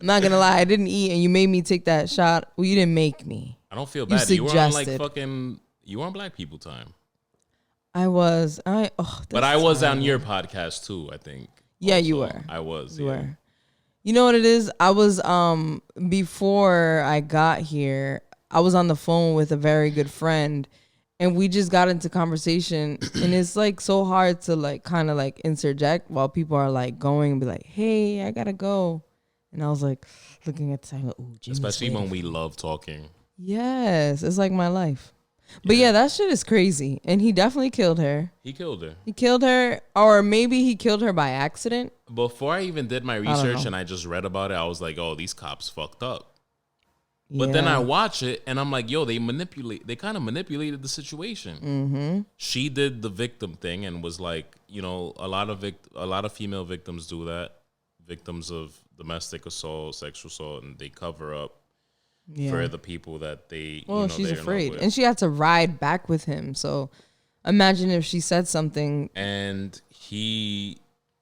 I'm not gonna lie, I didn't eat, and you made me take that shot. Well, you didn't make me. I don't feel bad. You were on like you were on Black people time. I was. But I was on your podcast too, I think. Yeah, also. you were. I was. You were. You know what it is? I was before I got here, I was on the phone with a very good friend, and we just got into conversation, and it's like so hard to like kind of like interject while people are like going and be like, "Hey, I gotta go," and I was like looking at the time, like, "Ooh, Jimmy's especially waiting." when we love talking. Yes, it's like my life. But yeah, that shit is crazy. And he definitely killed her. He killed her. He killed her, or maybe he killed her by accident. Before I even did my research and I just read about it, I was like, oh, these cops fucked up. Yeah. But then I watch it and I'm like, yo, they kind of manipulated the situation. Mm-hmm. She did the victim thing and was like, a lot of female victims do that. Victims of domestic assault, sexual assault, and they cover up. Yeah. For the people that they, she's afraid, and she had to ride back with him. So, imagine if she said something. And the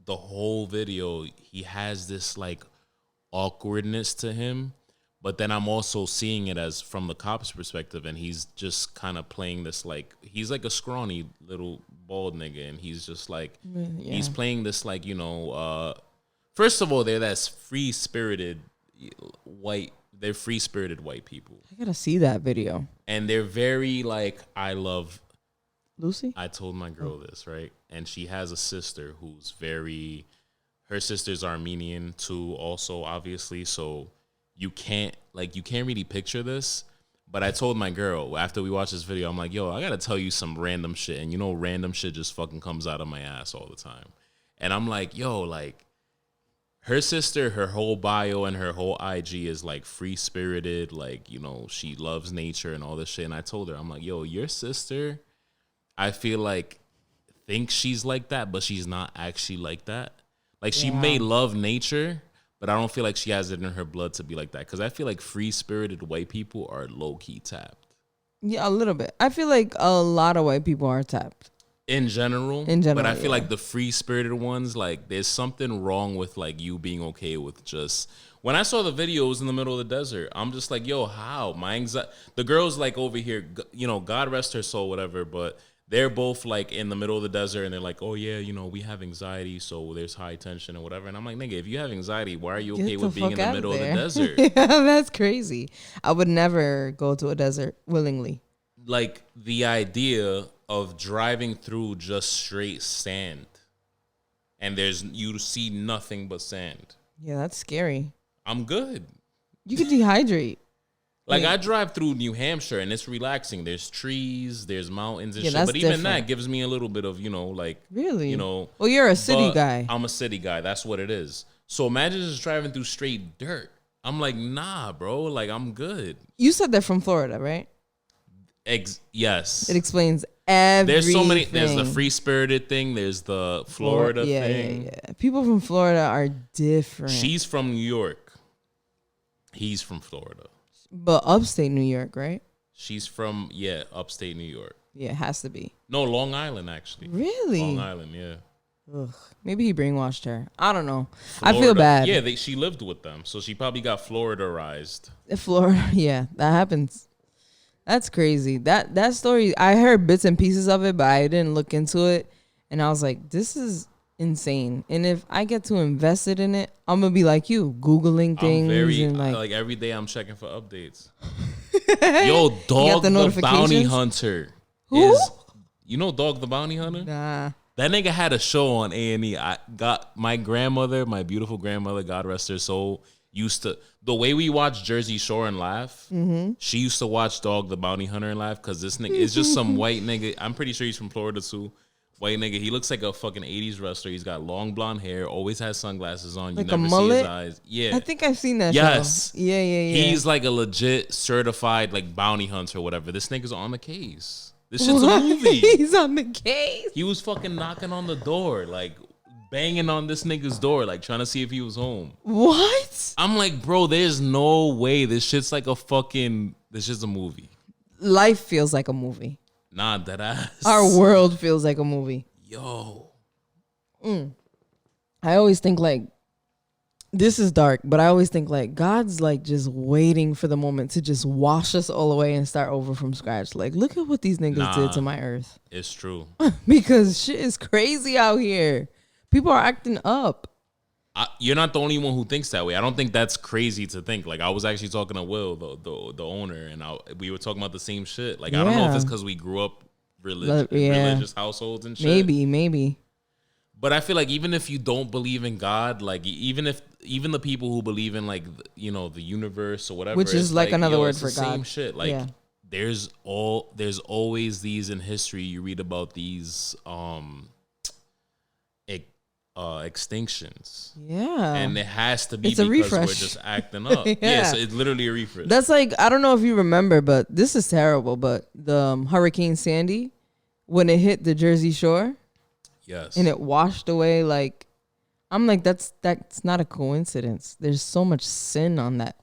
whole video, he has this like awkwardness to him, but then I'm also seeing it as from the cop's perspective, and he's just kind of playing this like he's like a scrawny little bald nigga, and he's just like he's playing this like first of all, they're that free spirited white. They're free-spirited white people. I gotta see that video. And they're very like, I love Lucy. I told my girl this, right? And she has a sister who's her sister's Armenian too, also obviously. So you can't really picture this. But I told my girl after we watched this video, I'm like, yo, I gotta tell you some random shit. And random shit just fucking comes out of my ass all the time. And I'm like, yo, like, her sister, her whole bio and her whole IG is like free-spirited, like, she loves nature and all this shit. And I told her, I'm like, yo, your sister, I feel like think she's like that, but she's not actually like that. Like she may love nature, but I don't feel like she has it in her blood to be like that. Because I feel like free-spirited white people are low-key tapped. Yeah, a little bit. I feel like a lot of white people are tapped. In general, but I feel like the free-spirited ones, like there's something wrong with like you being okay with just. When I saw the videos in the middle of the desert, I'm just like, yo, how? My anxiety. The girl's like over here, you know, God rest her soul, whatever. But they're both like in the middle of the desert, and they're like, oh yeah, you know, we have anxiety, so there's high tension and whatever. And I'm like, nigga, if you have anxiety, why are you okay with being in the middle of the desert? Yeah, that's crazy. I would never go to a desert willingly. Like the idea of driving through just straight sand, and you see nothing but sand. Yeah, that's scary. I'm good. You could dehydrate. Like I drive through New Hampshire and it's relaxing. There's trees, there's mountains and shit. That's But even different. that gives me a little bit of, you know, like Really? you know. Well, you're a city but guy. I'm a city guy. That's what it is. So imagine just driving through straight dirt. I'm like, nah, bro. Like I'm good. You said they're from Florida, right? Yes. It explains everything. There's so many. There's the free spirited thing. There's the Florida thing. Yeah. People from Florida are different. She's from New York. He's from Florida. But upstate New York, right? She's from upstate New York. Yeah, it has to be. No, Long Island actually. Really? Long Island, yeah. Ugh. Maybe he brainwashed her. I don't know. Florida. I feel bad. Yeah, she lived with them, so she probably got Floridaized. Florida, yeah, that happens. That's crazy. That story, I heard bits and pieces of it, but I didn't look into it. And I was like, this is insane. And if I get to invest it in it, I'm going to be like you, Googling things. And like every day I'm checking for updates. Yo, Dog the Bounty Hunter. Who? You know Dog the Bounty Hunter? Nah. That nigga had a show on A&E. I got my grandmother, my beautiful grandmother, God rest her soul, used to, the way we watch Jersey Shore and laugh, she used to watch Dog the Bounty Hunter and laugh because this nigga is just some white nigga. I'm pretty sure he's from Florida too. White nigga. He looks like a fucking 80s wrestler. He's got long blonde hair, always has sunglasses on. Like you never a see mullet? his eyes. Yeah. I think I've seen that Yes. show. Yeah. He's like a legit certified like bounty hunter or whatever. This nigga's on the case. This shit's a movie. He's on the case. He was fucking knocking on the door, like banging on this nigga's door, like trying to see if he was home. What? I'm like, bro, there's no way. This shit's like a fucking, this shit's a movie. Life feels like a movie. Nah, that ass. Our world feels like a movie. Yo. I always think like, this is dark, but I always think like God's like just waiting for the moment to just wash us all away and start over from scratch. Like, look at what these niggas did to my earth. It's true. Because shit is crazy out here. People are acting up. You're not the only one who thinks that way. I don't think that's crazy to think. Like, I was actually talking to Will, the owner, and we were talking about the same shit. Like, I don't know if it's because we grew up religious households and shit. Maybe. But I feel like even if you don't believe in God, like even the people who believe in like the universe or whatever, which is like another word for God. Same shit. Like there's always these in history. You read about these extinctions. Yeah. And it has to be because we're just acting up. So it's literally a refresh. That's like, I don't know if you remember, but this is terrible, but the Hurricane Sandy, when it hit the Jersey Shore. Yes. And it washed away, like, I'm like, that's not a coincidence. There's so much sin on that.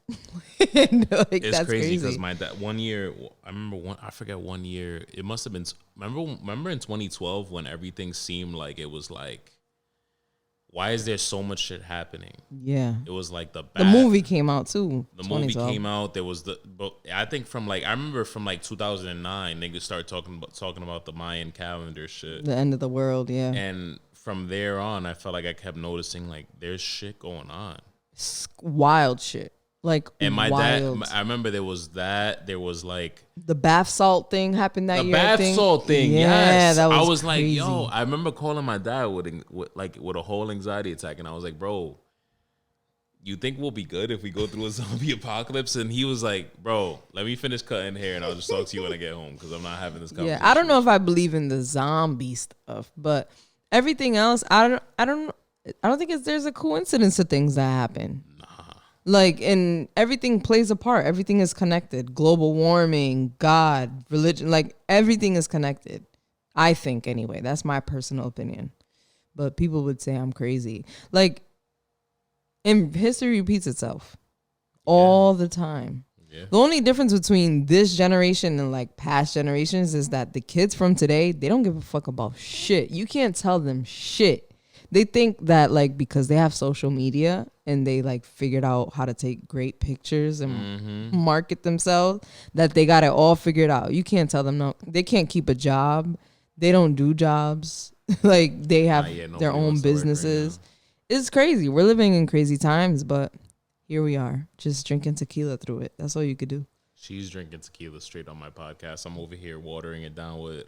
It's that's crazy because my dad, one year, I forget one year, it must have been, remember in 2012 when everything seemed like it was like, why is there so much shit happening? Yeah. It was like the movie came out too. The movie came out. There was but I think I remember from like 2009, niggas started talking about the Mayan calendar shit. The end of the world, yeah. And from there on, I felt like I kept noticing like there's shit going on. Wild shit. Like, and my dad, I remember there was like the bath salt thing happened that year. The bath salt thing, yes. That was I was crazy. like, yo, I remember calling my dad with a whole anxiety attack, and I was like, bro, you think we'll be good if we go through a zombie apocalypse? And he was like, bro, let me finish cutting hair, and I'll just talk to you when I get home because I'm not having this conversation. Yeah, I don't know if I believe in the zombie stuff, but everything else, I don't think there's a coincidence to things that happen. Like, and everything plays a part. Everything is connected. Global warming, God, religion, like everything is connected. I think anyway. That's my personal opinion. But people would say I'm crazy. Like, and history repeats itself all the time. Yeah. The only difference between this generation and like past generations is that the kids from today, they don't give a fuck about shit. You can't tell them shit. They think that like because they have social media and they like figured out how to take great pictures and market themselves, that they got it all figured out. You can't tell them no. They can't keep a job. They don't do jobs. Like they have their own businesses. Right, it's crazy. We're living in crazy times, but here we are, just drinking tequila through it. That's all you could do. She's drinking tequila straight on my podcast. I'm over here watering it down with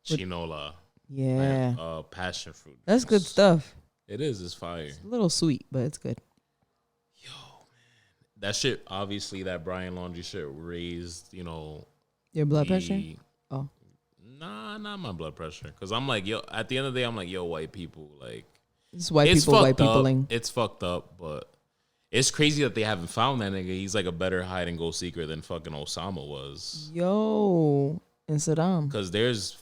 chinola. Yeah. Passion fruit. That's good stuff. It is. It's fire. It's a little sweet, but it's good. Yo, man. That shit, obviously, that Brian Laundrie shit raised, your blood pressure? Oh. Nah, not my blood pressure. Because I'm like, yo, at the end of the day, I'm like, yo, white people, like. It's white peopling. It's fucked up, but it's crazy that they haven't found that nigga. He's like a better hide and go seeker than fucking Osama was. Yo. In Saddam. Because there's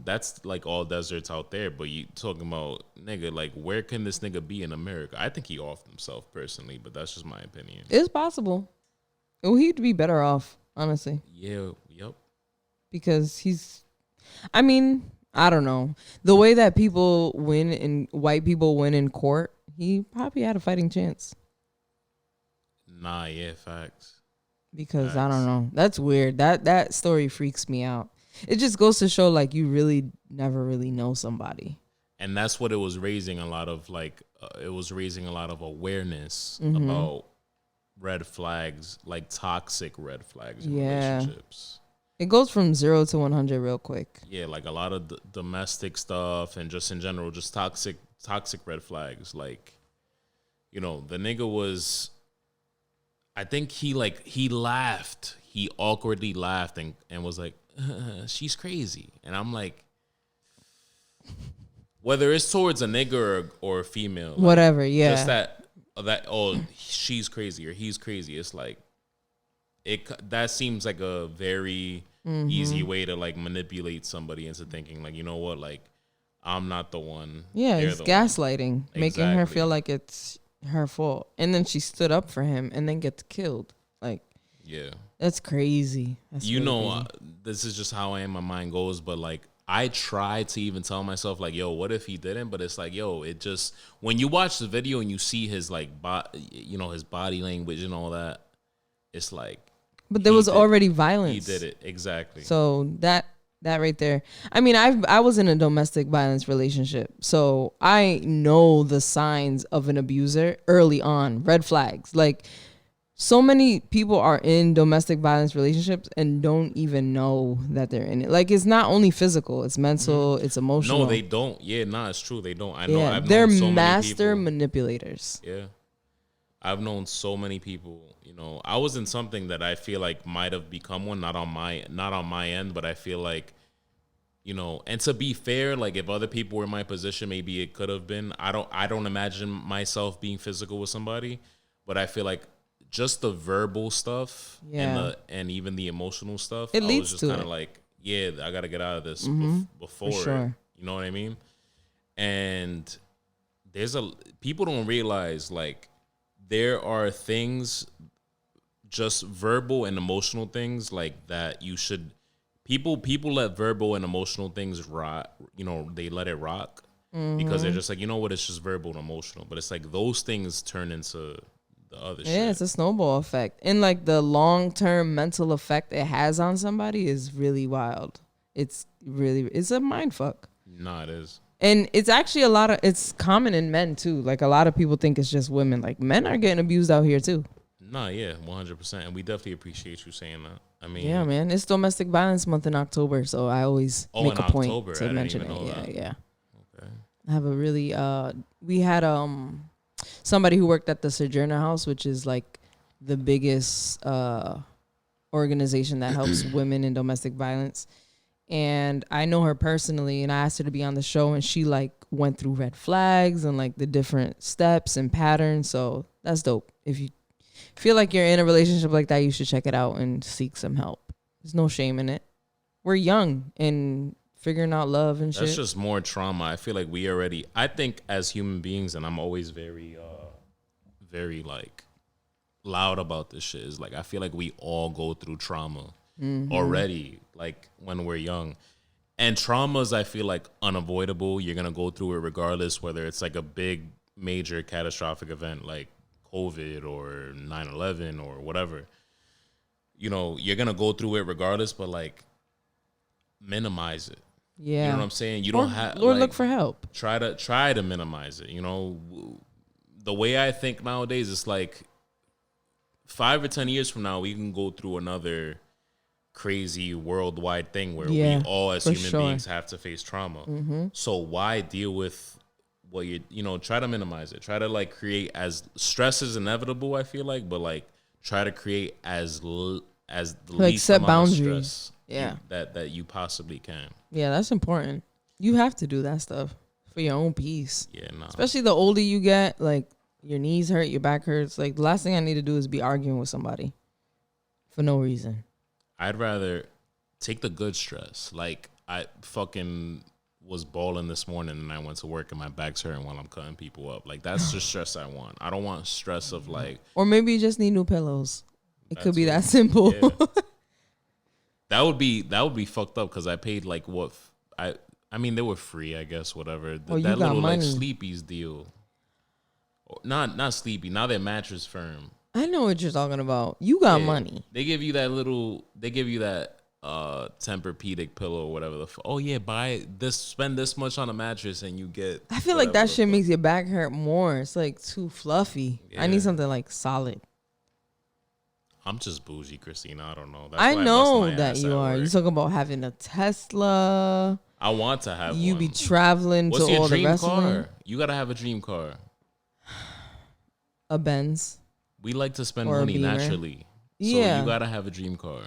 that's like all deserts out there. But you talking about, nigga, like, where can this nigga be in America? I think he offed himself personally, but that's just my opinion. It's possible. Well, he'd be better off, honestly. Yeah, yep. Because I don't know. The way that people win and white people win in court, he probably had a fighting chance. Nah, yeah, facts. Because I don't know. That's weird. That story freaks me out. It just goes to show like you really never really know somebody. And that's what it was raising a lot of awareness about red flags, like toxic red flags in relationships. It goes from 0 to 100 real quick. Yeah, like a lot of domestic stuff and just in general, just toxic red flags. Like, the nigga was, I think he laughed. He awkwardly laughed and was like, she's crazy. And I'm like, whether it's towards a nigga or a female. Whatever, yeah. Just she's crazy or he's crazy. It's like, that seems like a very easy way to like manipulate somebody into thinking like, you know what, like I'm not the one. Yeah, it's gaslighting, making her feel like it's her fault, and then she stood up for him and then gets killed. Like, yeah, that's crazy. That's crazy. This is just how I am. My mind goes, but like I try to even tell myself like, yo, what if he didn't? But it's like, yo, it just when you watch the video and you see his like, his body language and all that, it's like. But there was already violence. He did it, exactly. So that right there. I mean, I was in a domestic violence relationship, so I know the signs of an abuser early on, red flags. Like, so many people are in domestic violence relationships and don't even know that they're in it. Like, it's not only physical, it's mental, it's emotional. No, they don't. Yeah, it's true. They don't. I know. Yeah, they're master manipulators. Yeah. I've known so many people, I was in something that I feel like might have become one, not on my end, but I feel like, and to be fair, like if other people were in my position, maybe it could have been. I don't imagine myself being physical with somebody, but I feel like just the verbal stuff and even the emotional stuff, it leads was just kind of like, yeah, I got to get out of this before. Sure. You know what I mean? And people don't realize like, there are things, just verbal and emotional things like that you should, people let verbal and emotional things rock, they let it rock because they're just like, you know what, it's just verbal and emotional. But it's like those things turn into the other shit. Yeah, it's a snowball effect. And like the long-term mental effect it has on somebody is really wild. It's a mind fuck. Nah, it is. And it's actually it's common in men too. Like a lot of people think it's just women. Like men are getting abused out here too. Nah, yeah, 100%. And we definitely appreciate you saying that. I mean, yeah, man, it's Domestic Violence Month in October, so I always make a point to mention it. Yeah. Okay. I have a really we had somebody who worked at the Sojourner House, which is like the biggest organization that helps women in domestic violence. And I know her personally, and I asked her to be on the show, and she like went through red flags and like the different steps and patterns. So that's dope. If you feel like you're in a relationship like that, you should check it out and seek some help. There's no shame in it. we're young and figuring out love and shit. That's just more trauma. I feel like I think as human beings, and I'm always very like loud about this shit, is like I feel like we all go through trauma already, like when we're young. And traumas, I feel like unavoidable. You're gonna go through it regardless, whether it's like a big, major, catastrophic event like COVID or 9/11 or whatever. You know, you're gonna go through it regardless, but like minimize it. Yeah. You know what I'm saying? You don't have or like, look for help. Try to minimize it. You know, the way I think nowadays, it's like 5 or 10 years from now, we can go through another crazy worldwide thing where we all as human beings have to face trauma. So why deal with what try to minimize it. Try to like create, as stress is inevitable, I feel like, but like try to create as the least set amount boundaries. of stress that you possibly can. Yeah, that's important. You have to do that stuff for your own peace. Yeah, no. Especially the older you get, like your knees hurt, your back hurts. Like the last thing I need to do is be arguing with somebody for no reason. I'd rather take the good stress. Like I fucking was balling this morning and I went to work and my back's hurting while I'm cutting people up. Like that's the stress I want. I don't want stress of like. Or maybe you just need new pillows. It could be that simple. Yeah. That would be fucked up because I paid like what I mean they were free, I guess, whatever. That little money. Like Sleepy's deal. Not Sleepy. Now they're Mattress Firm. I know what you're talking about. You got money. They give you that Tempur-Pedic pillow or whatever oh yeah, buy this, spend this much on a mattress and you get. I feel like that shit makes your back hurt more. It's like too fluffy. Yeah. I need something like solid. I'm just bougie, Christina. I don't know. I know that you are. You talking about having a Tesla. I want to have you one. Be traveling What's to your all dream the rest car? of them. You gotta have a dream car. A Benz. We like to spend money naturally. So you gotta have a dream car.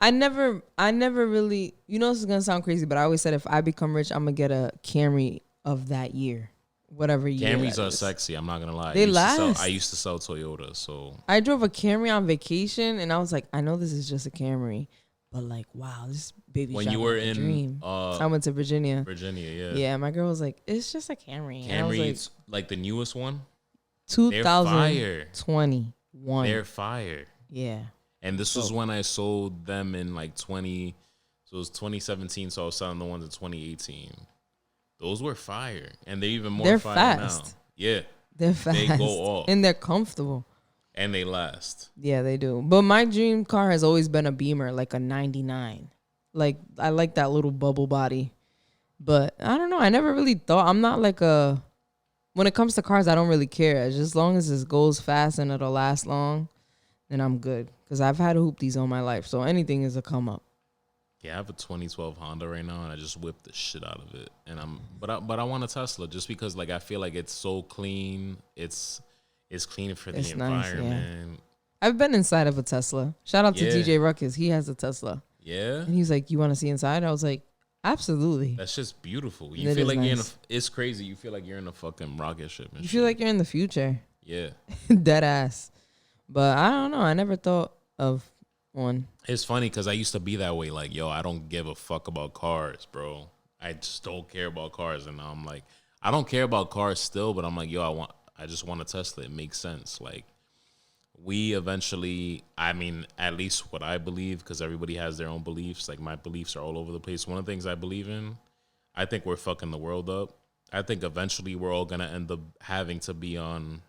I never really, this is gonna sound crazy, but I always said if I become rich, I'm gonna get a Camry of that year. Whatever year. Camrys are sexy, I'm not gonna lie. They last. I used to sell Toyota, so I drove a Camry on vacation and I was like, I know this is just a Camry, but like, wow, this baby when you were in dream. I went to Virginia. Yeah. Yeah, my girl was like, it's just a Camry. Camry, like the newest one? 2021. They're fire. Yeah. And this was when I sold them in like so it was 2017, so I was selling the ones in 2018. Those were fire. And they're even more fire fast. now. Yeah. They're fast. They go off. And they're comfortable. And they last. Yeah, they do. But my dream car has always been a Beamer, like a 99. Like, I like that little bubble body. But I don't know. I never really thought. I'm not like a... When it comes to cars, I don't really care. As long as it goes fast and it'll last long, then I'm good. Because I've had hoopties all my life. So anything is a come up. Yeah, I have a 2012 Honda right now, and I just whipped the shit out of it. And but I want a Tesla just because like I feel like it's so clean. It's clean for the environment. Nice, yeah. I've been inside of a Tesla. Shout out to DJ Ruckus. He has a Tesla. Yeah. And he's like, "You want to see inside?" I was like, "Absolutely." That's just beautiful. You feel like you're in it's crazy. You feel like you're in a fucking rocket ship. You feel like you're in the future. Yeah. Dead ass. But I don't know. I never thought of one. It's funny because I used to be that way. Like, yo, I don't give a fuck about cars, bro. I just don't care about cars. And now I'm like, I don't care about cars still, but I'm like, yo, I just want a Tesla. It makes sense. Like, we eventually, I mean, at least what I believe, because everybody has their own beliefs. Like, my beliefs are all over the place. One of the things I believe in, I think we're fucking the world up. I think eventually we're all going to end up having to be on,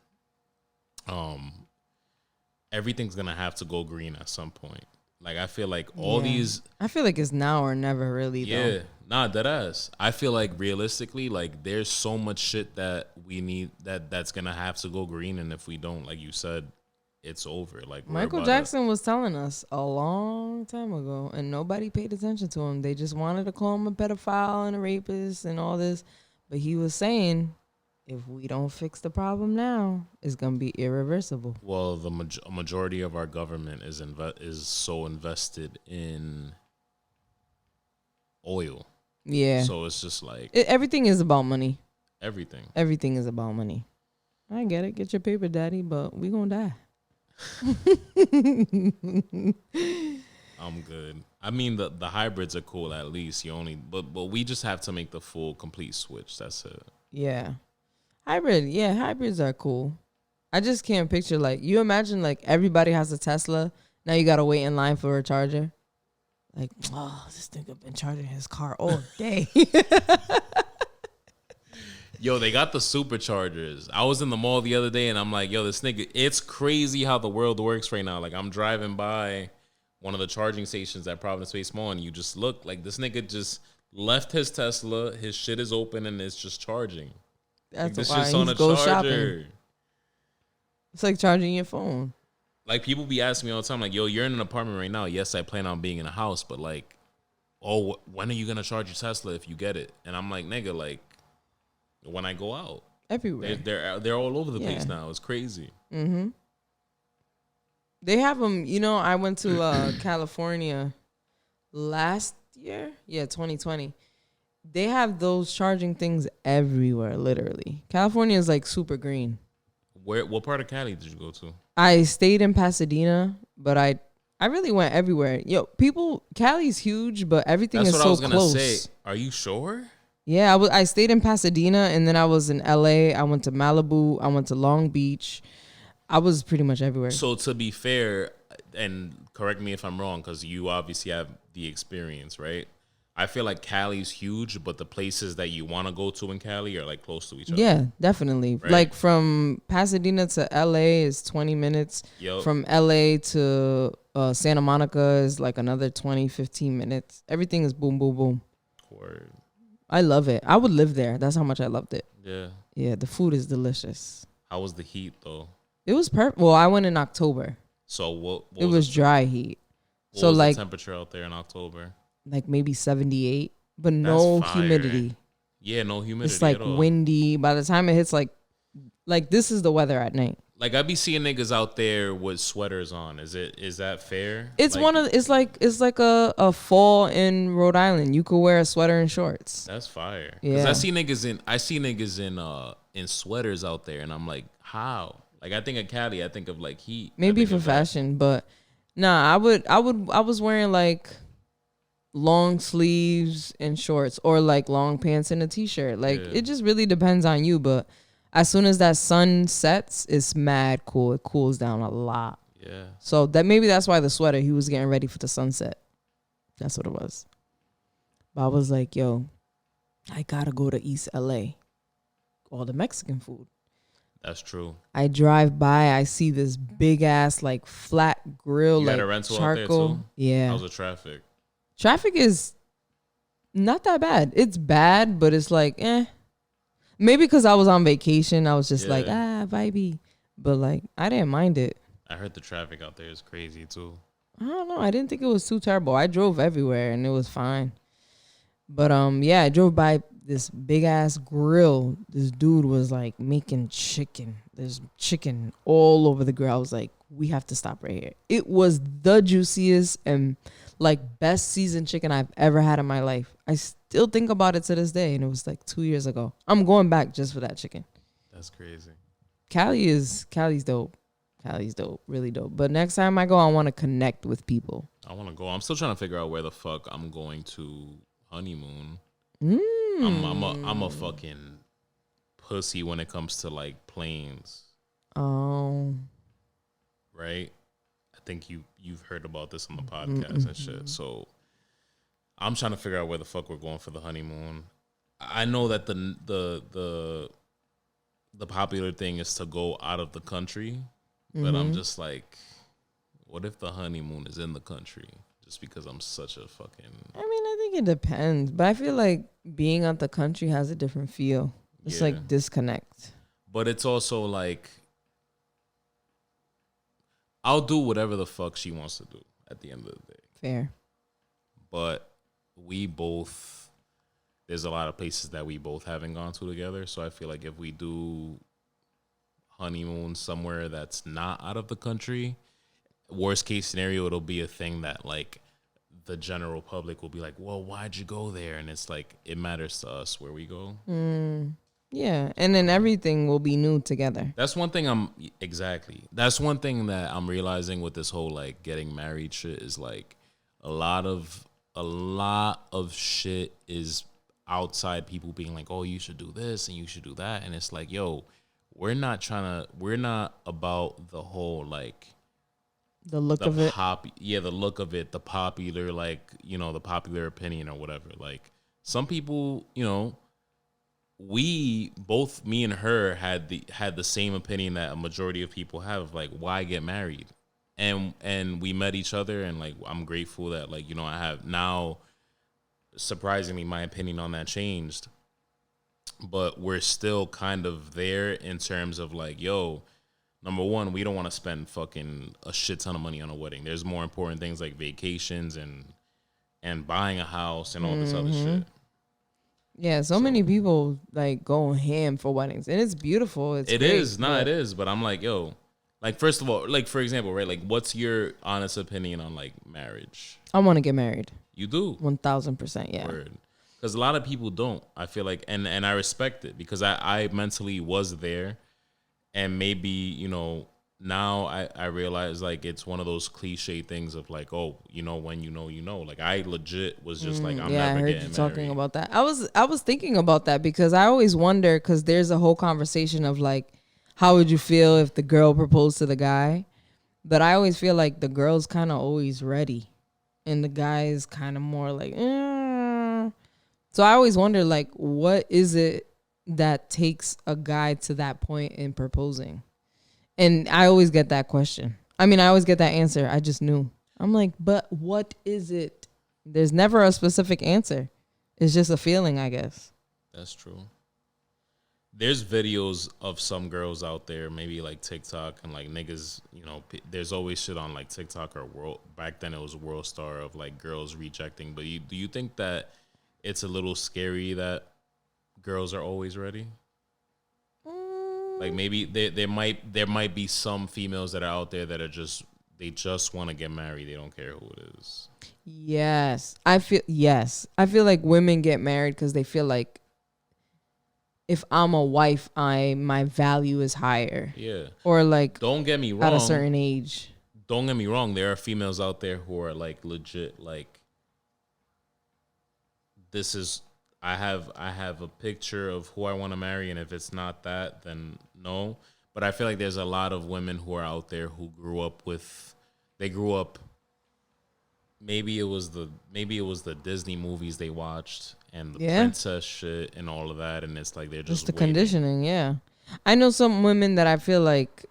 everything's going to have to go green at some point. Like, I feel like these... I feel like it's now or never, really, though. Nah, deadass. I feel like, realistically, like, there's so much shit that we need that's going to have to go green, and if we don't, like you said, it's over. Like, Michael Jackson was telling us a long time ago, and nobody paid attention to him. They just wanted to call him a pedophile and a rapist and all this. But he was saying, if we don't fix the problem now, it's going to be irreversible. Well, the majority of our government is so invested in oil. Yeah. So it's just like... everything is about money. Everything. Everything is about money. I get it. Get your paper, daddy, but we going to die. I'm good. I mean, the hybrids are cool at least. But we just have to make the full complete switch. That's it. Yeah. Hybrids are cool. I just can't picture, like, you imagine, like, everybody has a Tesla. Now you got to wait in line for a charger. Like, oh, this nigga been charging his car all day. Yo, they got the superchargers. I was in the mall the other day and I'm like, yo, this nigga, it's crazy how the world works right now. Like, I'm driving by one of the charging stations at Providence Space Mall and you just look like this nigga just left his Tesla, his shit is open and it's just charging. That's like, this why shit's on a go charger. shopping. It's like charging your phone. Like, people be asking me all the time, like, yo, you're in an apartment right now. Yes, I plan on being in a house, but like, oh, when are you going to charge your Tesla if you get it? And I'm like, nigga, like, when I go out. Everywhere. They're all over the place now. It's crazy. Mm-hmm. They have them, I went to California last year. Yeah, 2020. They have those charging things everywhere, literally. California is like super green. What part of Cali did you go to? I stayed in Pasadena, but I really went everywhere. Yo, Cali's huge, but everything is so close. That's what I was going to say. Are you sure? Yeah, I stayed in Pasadena, and then I was in LA. I went to Malibu. I went to Long Beach. I was pretty much everywhere. So to be fair, and correct me if I'm wrong, because you obviously have the experience, right? I feel like Cali's huge, but the places that you want to go to in Cali are like close to each other. Yeah, definitely. Right? Like from Pasadena to LA is 20 minutes. Yep. From LA to Santa Monica is like another 20, 15 minutes. Everything is boom, boom, boom. Word. I love it. I would live there. That's how much I loved it. Yeah. Yeah, the food is delicious. How was the heat though? It was perfect. Well, I went in October. So what it was dry heat. What so was like the temperature out there in October? Like maybe 78, but no humidity. Yeah, no humidity. It's like at all. windy. By the time it hits like this is the weather at night. Like I be seeing niggas out there with sweaters on. Is that fair? It's like, it's like a fall in Rhode Island. You could wear a sweater and shorts. That's fire. Yeah. Cause I see niggas in sweaters out there, and I'm like, how? Like I think of Cali, I think of like heat. Maybe for fashion, but nah. I was wearing like long sleeves and shorts, or like long pants and a t-shirt. Like it just really depends on you, but. As soon as that sun sets, it's mad cool. It cools down a lot. Yeah. So that's why the sweater, he was getting ready for the sunset. That's what it was. But I was like, yo, I gotta go to East LA. All the Mexican food. That's true. I drive by, I see this big ass like flat grill, you like got a rental charcoal. Out there too? Yeah. How's the traffic? Traffic is not that bad. It's bad, but it's like, Maybe because I was on vacation, I was just like, vibey. But like, I didn't mind it. I heard the traffic out there is crazy too. I don't know. I didn't think it was too terrible. I drove everywhere and it was fine. But I drove by this big ass grill. This dude was like making chicken. There's chicken all over the grill. I was like, we have to stop right here. It was the juiciest and like best seasoned chicken I've ever had in my life. I still think about it to this day, and it was like 2 years ago. I'm going back just for that chicken. That's crazy. Cali's dope. Cali's dope, really dope. But next time I go, I want to connect with people. I want to go. I'm still trying to figure out where the fuck I'm going to honeymoon. I'm a fucking pussy when it comes to like planes. Oh. Right? I think you've heard about this on the podcast and shit. So I'm trying to figure out where the fuck we're going for the honeymoon. I know that the popular thing is to go out of the country, but I'm just like, what if the honeymoon is in the country? Just because I'm such a fucking... I mean, I think it depends, but I feel like being out the country has a different feel. It's like disconnect. But it's also like, I'll do whatever the fuck she wants to do at the end of the day. Fair. But there's a lot of places that we both haven't gone to together. So I feel like if we do honeymoon somewhere that's not out of the country, worst case scenario, it'll be a thing that like the general public will be like, well, why'd you go there? And it's like, it matters to us where we go. Yeah. And then everything will be new together. That's one thing that's one thing that I'm realizing with this whole like getting married shit is like, a lot of shit is outside people being like, oh, you should do this and you should do that. And it's like, yo, we're not about the whole like The look of it. the look of it, the popular, like, you know, the popular opinion or whatever. Like some people, you know, me and her had the same opinion that a majority of people have, like, why get married? And we met each other, and like I'm grateful that, like, you know, I have now, surprisingly, my opinion on that changed. But we're still kind of there in terms of like, yo, number one, we don't want to spend fucking a shit ton of money on a wedding. There's more important things like vacations and buying a house and all this other shit. Yeah, so many people like go ham for weddings, and it's beautiful. It is. But I'm like, yo, like, first of all, like, for example, right? Like, what's your honest opinion on like marriage? I want to get married. You do? 1000%, yeah. Because a lot of people don't. I feel like, and I respect it, because I mentally was there, and maybe, you know, now I realize like it's one of those cliche things of like, oh, you know, when you know. Like I legit was just like, I'm never getting married. Yeah, I heard you talking about that. I was thinking about that because I always wonder, because there's a whole conversation of like, how would you feel if the girl proposed to the guy? But I always feel like the girl's kind of always ready, and the guy is kind of more like, So I always wonder, like, what is it that takes a guy to that point in proposing? And I always get that question. I mean, I always get that answer. I just knew. I'm like, but what is it? There's never a specific answer. It's just a feeling, I guess. That's true. There's videos of some girls out there, maybe like TikTok, and like niggas, you know, there's always shit on like TikTok or back then it was World Star, of like girls rejecting. But do you think that it's a little scary that girls are always ready? Like maybe there might be some females that are out there that are they just want to get married. They don't care who it is. Yes. I feel like women get married because they feel like if I'm a wife, my value is higher. Yeah. Or like, don't get me wrong, at a certain age. Don't get me wrong. There are females out there who are like legit like, this is, I have a picture of who I want to marry, and if it's not that, then no. But I feel like there's a lot of women who are out there who grew up, maybe it was the Disney movies they watched and the princess shit and all of that, and it's like they're just the conditioning. Yeah, I know some women that I feel like,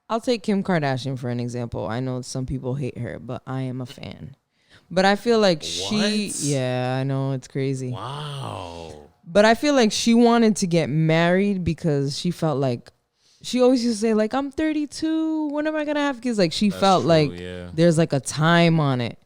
I'll take Kim Kardashian for an example. I know some people hate her, but I am a fan. But I feel like I know, it's crazy. Wow. But I feel like she wanted to get married because she felt like, she always used to say like, I'm 32, when am I going to have kids? Like she felt like there's like a time on it.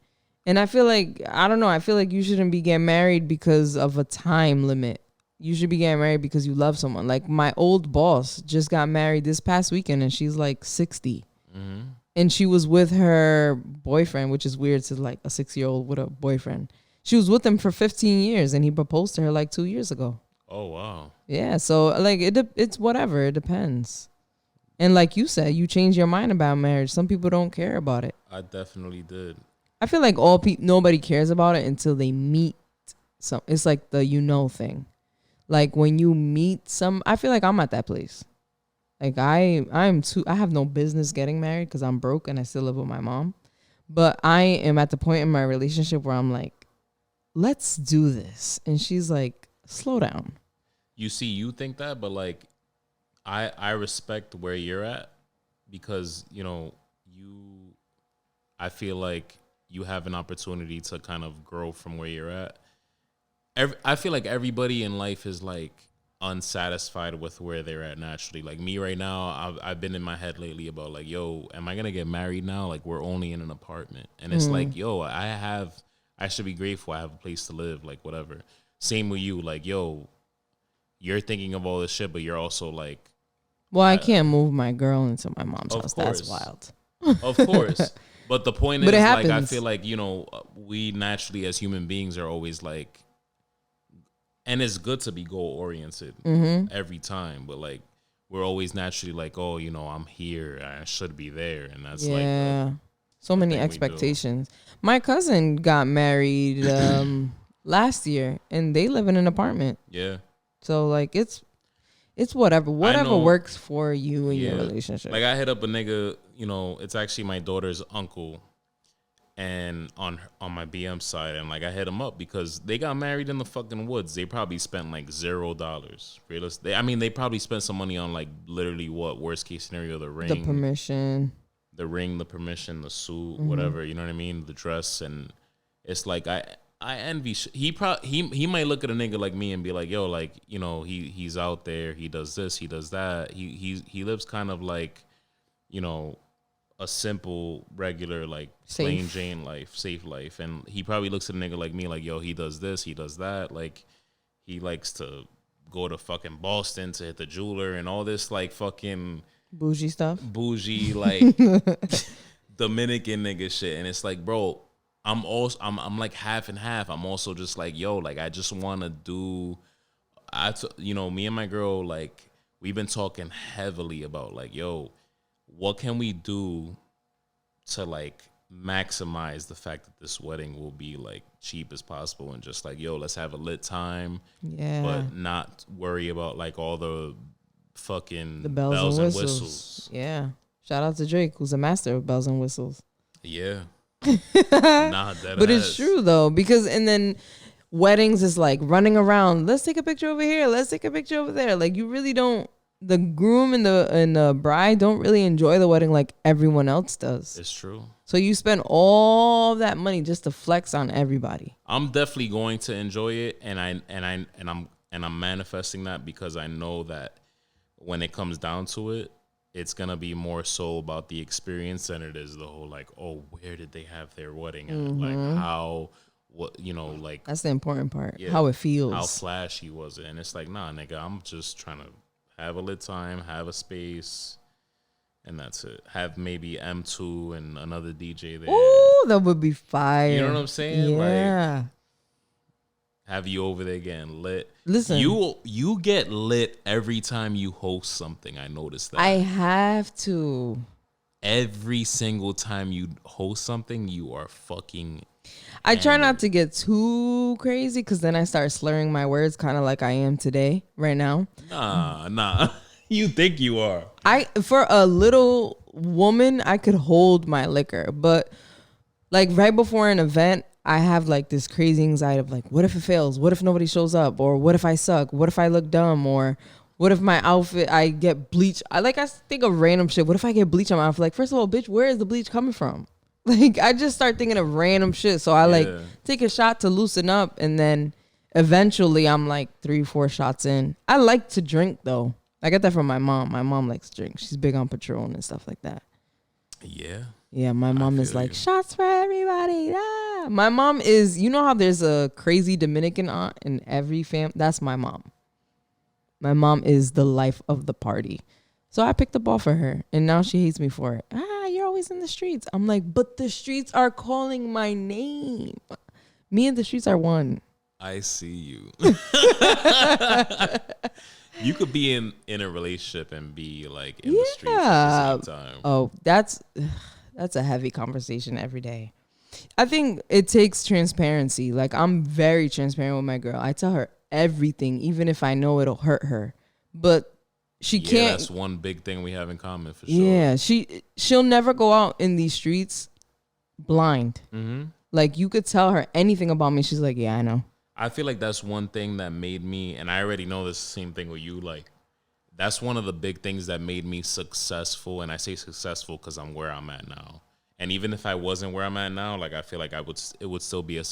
And I feel like, I don't know, I feel like you shouldn't be getting married because of a time limit. You should be getting married because you love someone. Like my old boss just got married this past weekend, and she's like 60. Mm-hmm. And she was with her boyfriend, which is weird to like a 6-year-old with a boyfriend. She was with him for 15 years, and he proposed to her like 2 years ago. Oh, wow. Yeah, so like it's whatever. It depends. And like you said, you change your mind about marriage. Some people don't care about it. I definitely did. I feel like nobody cares about it until they meet some. It's like the thing. Like when you meet I feel like I'm at that place. Like I have no business getting married because I'm broke and I still live with my mom. But I am at the point in my relationship where I'm like, let's do this. And she's like, slow down. You see, you think that, but like, I respect where you're at, because, you know, I feel like you have an opportunity to kind of grow from where you're at. I feel like everybody in life is like unsatisfied with where they're at naturally. Like me right now, I've been in my head lately about like, yo, am I gonna get married now? Like we're only in an apartment, and it's like, yo, I should be grateful I have a place to live, like whatever. Same with you, like, yo, you're thinking of all this shit, but you're also like, well, I can't move my girl into my mom's house. Course. That's wild. Of course. But the point is, like, I feel like, you know, we naturally as human beings are always like, and it's good to be goal oriented every time, but like we're always naturally like, oh, you know, I'm here, I should be there, and that's like So many think we do. expectations. My cousin got married last year, and they live in an apartment. Yeah. So like it's whatever know- works for you in your Yeah. relationship. Like I hit up a nigga, you know, it's actually my daughter's uncle, and on my BM side, and like I hit him up because they got married in the fucking woods. They probably spent like $0. Realistic. I mean, they probably spent some money on like literally what worst case scenario, the ring, the permission. the permission, the suit, Mm-hmm. whatever. You know what I mean? The dress, and it's like I envy. He might look at a nigga like me and be like, yo, like, you know, he's out there, he does this, he does that. He lives kind of like, you know, a simple, regular, like plain Jane life, safe life. And he probably looks at a nigga like me like, yo, he does this, he does that. Like he likes to go to fucking Boston to hit the jeweler and all this like fucking Bougie stuff. bougie like Dominican nigga shit. And it's like, bro, I'm like half and half. I'm also just like, yo, like I just want to do, you know, me and my girl, like we've been talking heavily about like, yo, what can we do to like maximize the fact that this wedding will be like cheap as possible, and just like, yo, let's have a lit time, but not worry about like all the fucking The bells and whistles. Yeah. Shout out to Drake, who's a master of bells and whistles. Yeah. Nah, that But it's true though, because and then weddings is like running around. Let's take a picture over here. Let's take a picture over there. Like you really don't. The groom and the bride don't really enjoy the wedding like everyone else does. It's true. So you spend all that money just to flex on everybody. I'm definitely going to enjoy it, and I'm manifesting that because I know that when it comes down to it, it's gonna be more so about the experience than it is the whole like, oh, where did they have their wedding at? Like how, what, you know, like That's the important part. Yeah, how it feels. how flashy was it? And it's like, nah, nigga, I'm just trying to have a lit time, have a space, and that's it. Have maybe M2 and another DJ there. Ooh, that would be fire. You know what I'm saying? Yeah. Like, have you over there getting lit? Listen, you get lit every time you host something. I noticed that. I have to. Every single time you host something, you are fucking. I try not to get too crazy because then I start slurring my words, kind of like I am today, right now. Nah. You think you are? For a little woman, I could hold my liquor, but like right before an event, I have like this crazy anxiety of like, what if it fails? What if nobody shows up? Or what if I suck? What if I look dumb? Or what if my outfit, I get bleach? I think of random shit. What if I get bleach on my outfit? Like, first of all, bitch, where is the bleach coming from? Like, I just start thinking of random shit. So I like take a shot to loosen up. And then eventually I'm like 3-4 shots in. I like to drink though. I get that from my mom. My mom likes to drink. She's big on Patron and stuff like that. Yeah. Yeah, my mom is like, shots for everybody. Ah. My mom is, you know how there's a crazy Dominican aunt in every family? That's my mom. My mom is the life of the party. So I picked the ball for her, and now she hates me for it. You're always in the streets. I'm like, but the streets are calling my name. Me and the streets are one. I see you. You could be in a relationship and be like in the streets at the same time. Oh, that's a heavy conversation every day. I think it takes transparency. Like, I'm very transparent with my girl. I tell her everything, even if I know it'll hurt her. But she can't. That's one big thing we have in common for sure. Yeah, she'll never go out in these streets blind. Mm-hmm. Like, you could tell her anything about me. She's like, yeah, I know. I feel like that's one thing that made me, and I already know this same thing with you, like, that's one of the big things that made me successful. And I say successful because I'm where I'm at now. And even if I wasn't where I'm at now, like, I feel like it would still be a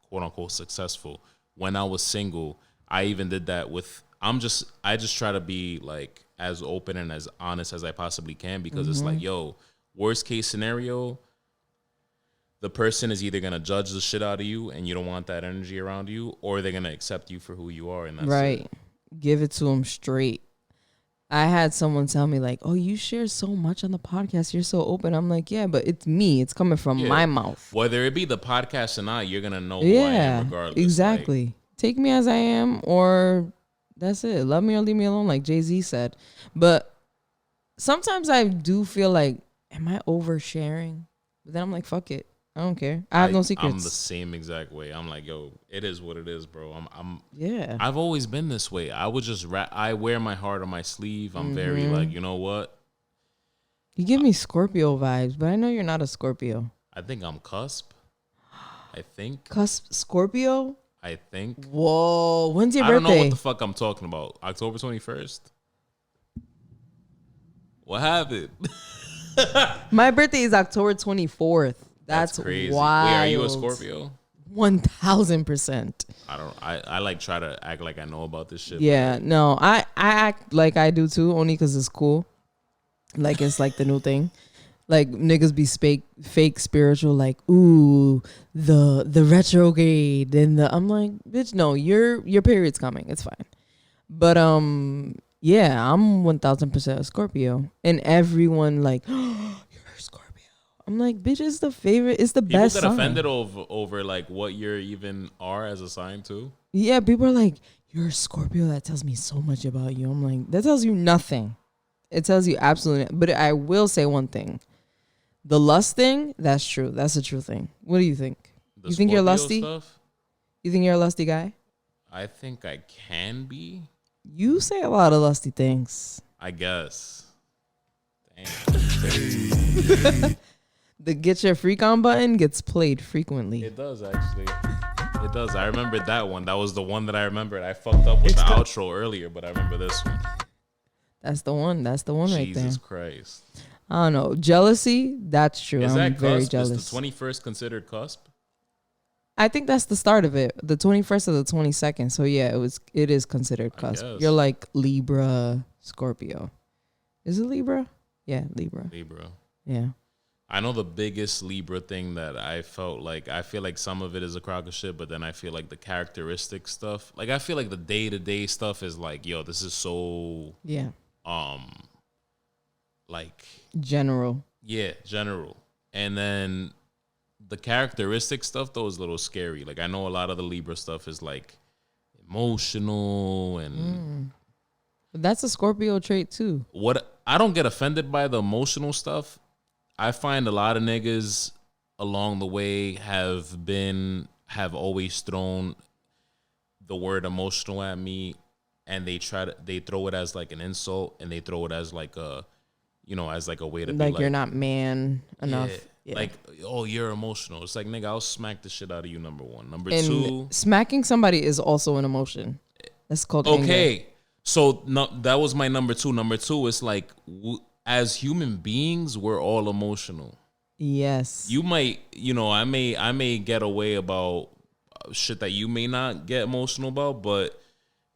quote unquote successful. When I was single, I even did that with, I just try to be like as open and as honest as I possibly can, because it's like, yo, worst case scenario, the person is either going to judge the shit out of you and you don't want that energy around you, or they're going to accept you for who you are. And that's right. it. Give it to them straight. I had someone tell me like, oh, you share so much on the podcast. You're so open. I'm like, yeah, but it's me. It's coming from my mouth. Whether it be the podcast or not, you're going to know who I am regardless. Exactly. Like, take me as I am, or that's it. Love me or leave me alone, like Jay-Z said. But sometimes I do feel like, am I oversharing? But then I'm like, fuck it. I don't care. I have no secrets. I'm the same exact way. I'm like, yo, it is what it is, bro. Yeah. I've always been this way. I would just I wear my heart on my sleeve. I'm very like, you know what? You give me Scorpio vibes, but I know you're not a Scorpio. I think I'm cusp. I think. Cusp Scorpio? I think. Whoa. When's your I don't birthday? know what the fuck I'm talking about. October 21st? What happened? My birthday is October 24th. That's crazy. wild. Wait, are you a Scorpio? 1000%. I like try to act like I know about this shit. Yeah, no, I act like I do too, only because it's cool. Like it's like the new thing. Like niggas be fake spiritual, like, ooh, the retrograde and I'm like, bitch, no, your period's coming. It's fine. But yeah, I'm 1000% a Scorpio. And everyone like, oh, you're a Scorpio. I'm like, bitch, it's the favorite, it's the People best get sign. offended over like what you even are as a sign too. Yeah, people are like, you're a Scorpio. That tells me so much about you. I'm like, that tells you nothing. It tells you absolutely. But I will say one thing. The lust thing, that's true. That's a true thing. What do you think? The You think you're Scorpio lusty? Stuff, You think you're a lusty guy? I think I can be. You say a lot of lusty things. I guess. Damn. The get your freak on button gets played frequently. It does actually. It does. I remembered that one. That was the one that I remembered. I fucked up with the outro earlier, but I remember this one. That's the one. That's the one right there. Jesus Christ. I don't know. Jealousy, that's true. Is I'm that very cusp? jealous. Is the 21st considered cusp? I think that's the start of it. The 21st or the 22nd. So yeah, it is considered cusp. guess. You're like Libra, Scorpio. Is it Libra? Yeah, Libra. Libra. Yeah. I know the biggest Libra thing that I felt like, I feel like some of it is a crock of shit, but then I feel like the characteristic stuff, like I feel like the day-to-day stuff is like, yo, this is so, Yeah. like, General. yeah, general. And then the characteristic stuff, though, is a little scary. Like, I know a lot of the Libra stuff is like emotional and But that's a Scorpio trait too. what I don't get offended by the emotional stuff. I find a lot of niggas along the way have always thrown the word emotional at me, and they throw it as like an insult, and they throw it as like a, as like a way to Like, be like, you're not man enough. Yeah. like, oh, you're emotional. It's like, nigga, I'll smack the shit out of you. Number one. Number and two, smacking somebody is also an emotion. That's called anger. okay. So no, that was my number two. Number two is like, as human beings, we're all emotional. Yes. You might, I may get away about shit that you may not get emotional about, but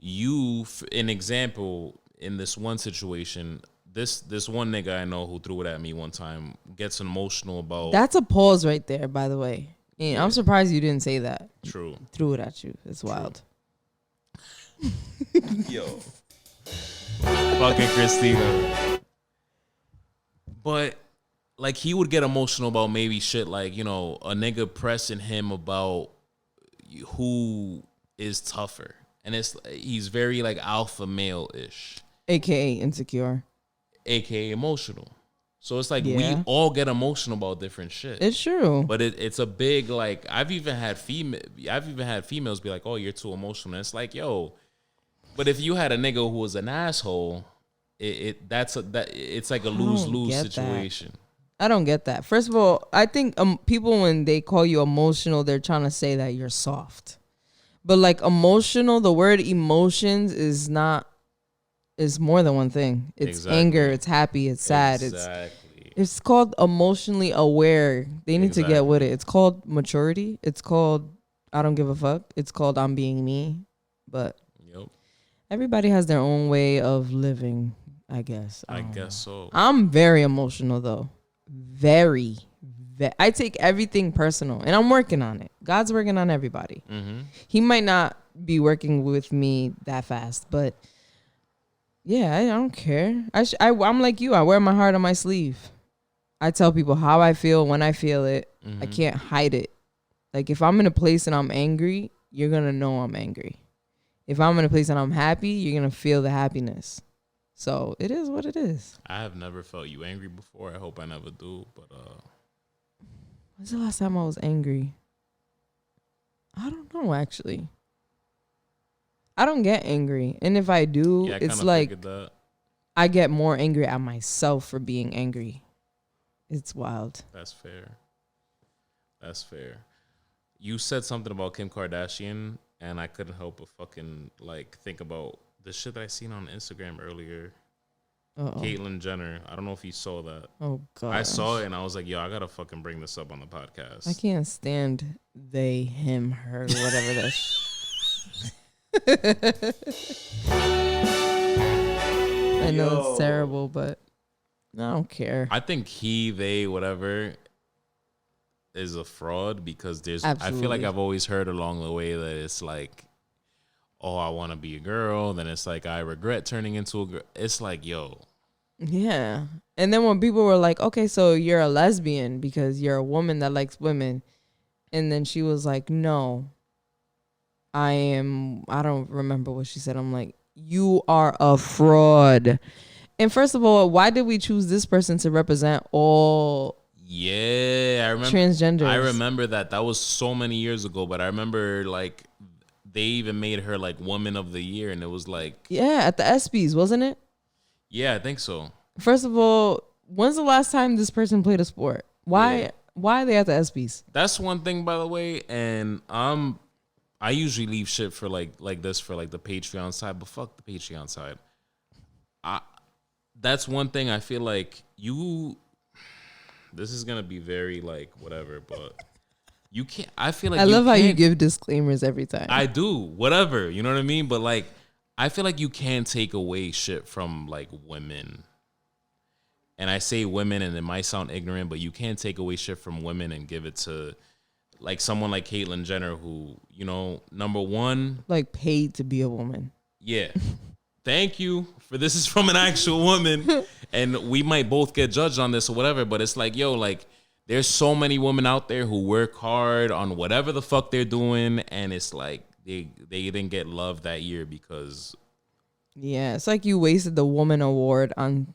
an example in this one situation, this one nigga I know who threw it at me one time gets emotional about. That's a pause right there, by the way. And I'm surprised you didn't say that. True. Threw it at you. It's wild. Yo. Fucking Cristina. But like he would get emotional about maybe shit like, a nigga pressing him about who is tougher. And he's very like alpha male-ish. AKA insecure. AKA emotional. So it's like Yeah. we all get emotional about different shit. It's true. But it's a big like I've even had females be like, "Oh, you're too emotional." And it's like, yo, but if you had a nigga who was an asshole, it's like a lose-lose situation. I don't get that. First of all, I think people, when they call you emotional, they're trying to say that you're soft. But like emotional, the word emotions is more than one thing. It's Exactly. anger, it's happy, it's sad. Exactly. It's called emotionally aware. They need to get with it. It's called maturity. It's called I don't give a fuck. It's called I'm being me. But Yep. everybody has their own way of living, I guess. I guess so. I'm very emotional though. Very. I take everything personal, and I'm working on it. God's working on everybody. Mm-hmm. He might not be working with me that fast, but yeah, I don't care. I'm like you. I wear my heart on my sleeve. I tell people how I feel when I feel it. Mm-hmm. I can't hide it. Like if I'm in a place and I'm angry, you're gonna know I'm angry. If I'm in a place and I'm happy, you're gonna feel the happiness. So it is what it is. I have never felt you angry before. I hope I never do, but When's the last time I was angry? I don't know, actually. I don't get angry. And if I do, Yeah, I it's kinda like figured that. I get more angry at myself for being angry. It's wild. That's fair. That's fair. You said something about Kim Kardashian, and I couldn't help but fucking like think about the shit that I seen on Instagram earlier. Uh-oh. Caitlyn Jenner. I don't know if you saw that. Oh, God. I saw it and I was like, yo, I gotta fucking bring this up on the podcast. I can't stand they, him, her, whatever that I know it's terrible, but I don't care. I think he, they, whatever is a fraud because there's I feel like I've always heard along the way that it's like, oh, I want to be a girl. Then it's like, I regret turning into a girl. It's like, yo. Yeah. And then when people were like, okay, so you're a lesbian because you're a woman that likes women. And then she was like, no, I don't remember what she said. I'm like, you are a fraud. And first of all, why did we choose this person to represent all I remember transgenders? I remember that. That was so many years ago, but I remember like they even made her like Woman of the Year, and it was like, yeah, at the ESPYs, wasn't it? Yeah, I think so. First of all, when's the last time this person played a sport? Why are they at the ESPYs? That's one thing, by the way, and I usually leave shit for like this for like the Patreon side, but fuck the Patreon side. That's one thing I feel like this is gonna be very like whatever, but you can't. I feel like I love how you give disclaimers every time. I do, whatever, you know what I mean? But like, I feel like you can't take away shit from like women. And I say women, and it might sound ignorant, but you can't take away shit from women and give it to like someone like Caitlyn Jenner, who, you know, number one, like paid to be a woman. Yeah. Thank you for this is from an actual woman, and we might both get judged on this or whatever, but it's like, yo, like there's so many women out there who work hard on whatever the fuck they're doing, and it's like they didn't get love that year because it's like you wasted the woman award on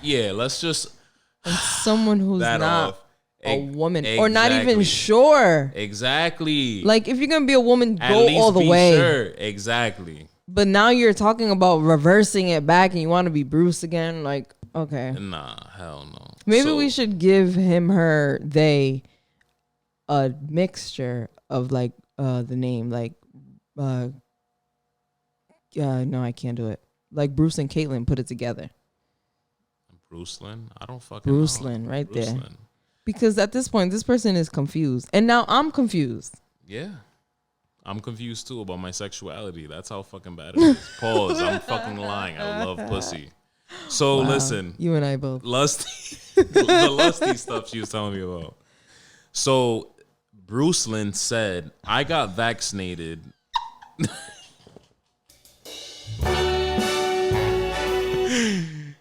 let's just someone who's not off. a woman or not even sure. Exactly. Like if you're gonna be a woman, At go least all the be way. Sure. Exactly. But now you're talking about reversing it back and you want to be Bruce again. Like, okay. Nah, hell no. Maybe we should give him, her, they a mixture of like the name. Like no, I can't do it. Like Bruce and Caitlyn put it together. Bruce Lynn? I don't fucking Bruce know. Lynn, right Bruce there. Lynn. Because at this point, this person is confused. And now I'm confused. Yeah. I'm confused too about my sexuality. That's how fucking bad it is. Pause. I'm fucking lying. I love pussy. So listen. You and I both. Lusty. The lusty stuff she was telling me about. So Bruce Lynn said, I got vaccinated.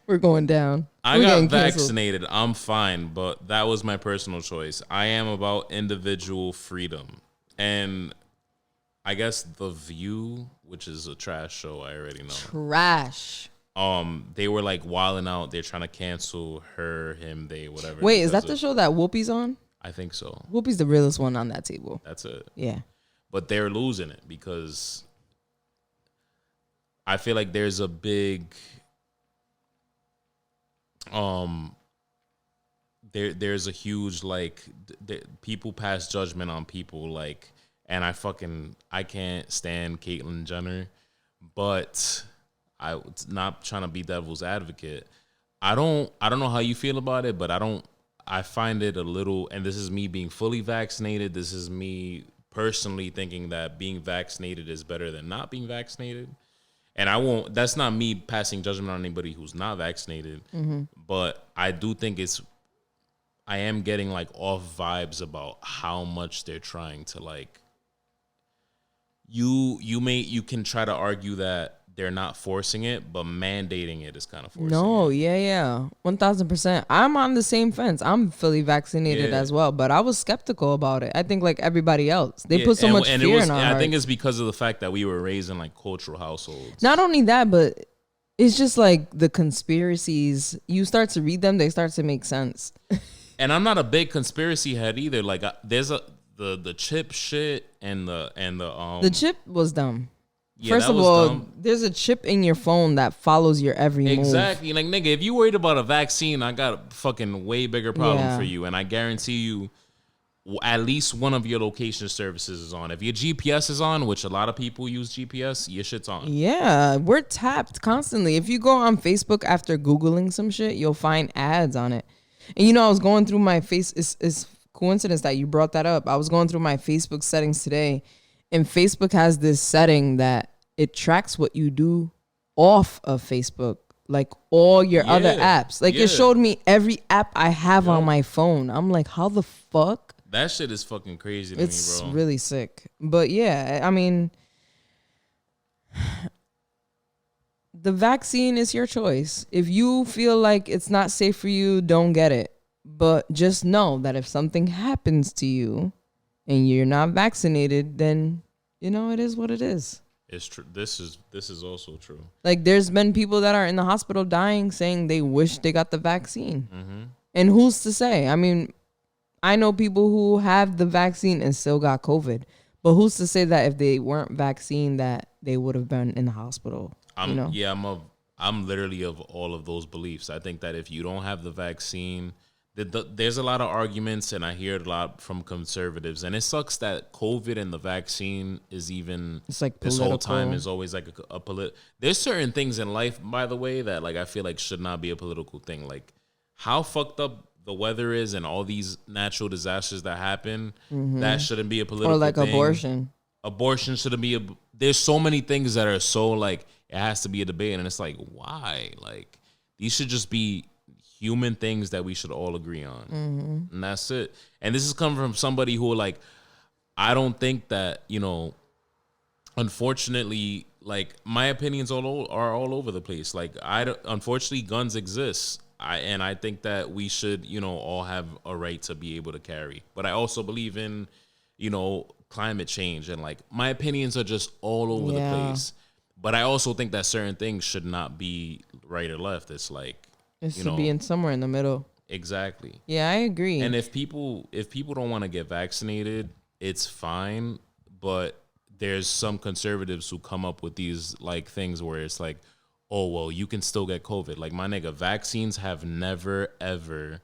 We're going down. I got vaccinated. I'm fine, but that was my personal choice. I am about individual freedom. And I guess The View, which is a trash show, I already know. Trash. They were like wilding out. They're trying to cancel her, him, they, whatever. Wait, is that the show that Whoopi's on? I think so. Whoopi's the realest one on that table. That's it. Yeah. But they're losing it because I feel like there's a big there's a huge like people pass judgment on people like, and I can't stand Caitlyn Jenner, but I not trying to be devil's advocate. I don't know how you feel about it, but I find it a little, and this is me being fully vaccinated. This is me personally thinking that being vaccinated is better than not being vaccinated. And that's not me passing judgment on anybody who's not vaccinated, but I do think I am getting like off vibes about how much they're trying to like, you can try to argue that they're not forcing it, but mandating it is kind of forcing it. Yeah. 1000%. I'm on the same fence. I'm fully vaccinated as well, but I was skeptical about it. I think like everybody else, they put so much fear in our hearts. I think it's because of the fact that we were raised in like cultural households. Not only that, but it's just like the conspiracies. You start to read them, they start to make sense. And I'm not a big conspiracy head either. Like there's the chip shit and the chip was dumb. Yeah, First of all, there's a chip in your phone that follows your every move. Exactly. Like, nigga, if you worried about a vaccine, I got a fucking way bigger problem for you. And I guarantee you at least one of your location services is on. If your GPS is on, which a lot of people use GPS, your shit's on. Yeah, we're tapped constantly. If you go on Facebook after Googling some shit, you'll find ads on it. And you know, I was going through my it's coincidence that you brought that up. I was going through my Facebook settings today, and Facebook has this setting that it tracks what you do off of Facebook, like all your other apps. Like it showed me every app I have on my phone. I'm like, how the fuck? That shit is fucking crazy to me, bro. It's really sick. But yeah, I mean, the vaccine is your choice. If you feel like it's not safe for you, don't get it. But just know that if something happens to you and you're not vaccinated, then you know it is what it is. It's true. This is also true. Like there's been people that are in the hospital dying saying they wish they got the vaccine. Mm-hmm. And who's to say? I mean, I know people who have the vaccine and still got COVID. But who's to say that if they weren't vaccinated that they would have been in the hospital? I'm literally of all of those beliefs. I think that if you don't have the vaccine, there's a lot of arguments, and I hear it a lot from conservatives, and it sucks that COVID and the vaccine is even, it's like this political. whole time is always like a there's certain things in life, by the way, that like I feel like should not be a political thing. Like how fucked up the weather is and all these natural disasters that happen, that shouldn't be a political thing. Or like abortion. Abortion shouldn't be there's so many things that are so like it has to be a debate, and it's like, why? Like these should just be human things that we should all agree on. And that's it. And this is coming from somebody who like, I don't think that, you know, unfortunately, like my opinions are all over the place. Like unfortunately guns exist. I think that we should, you know, all have a right to be able to carry. But I also believe in, you know, climate change, and like my opinions are just all over the place. But I also think that certain things should not be right or left. It's like, it should be in somewhere in the middle. Exactly. Yeah, I agree. And if people don't want to get vaccinated, it's fine. But there's some conservatives who come up with these like things where it's like, oh, well, you can still get COVID. Like, my nigga, vaccines have never, ever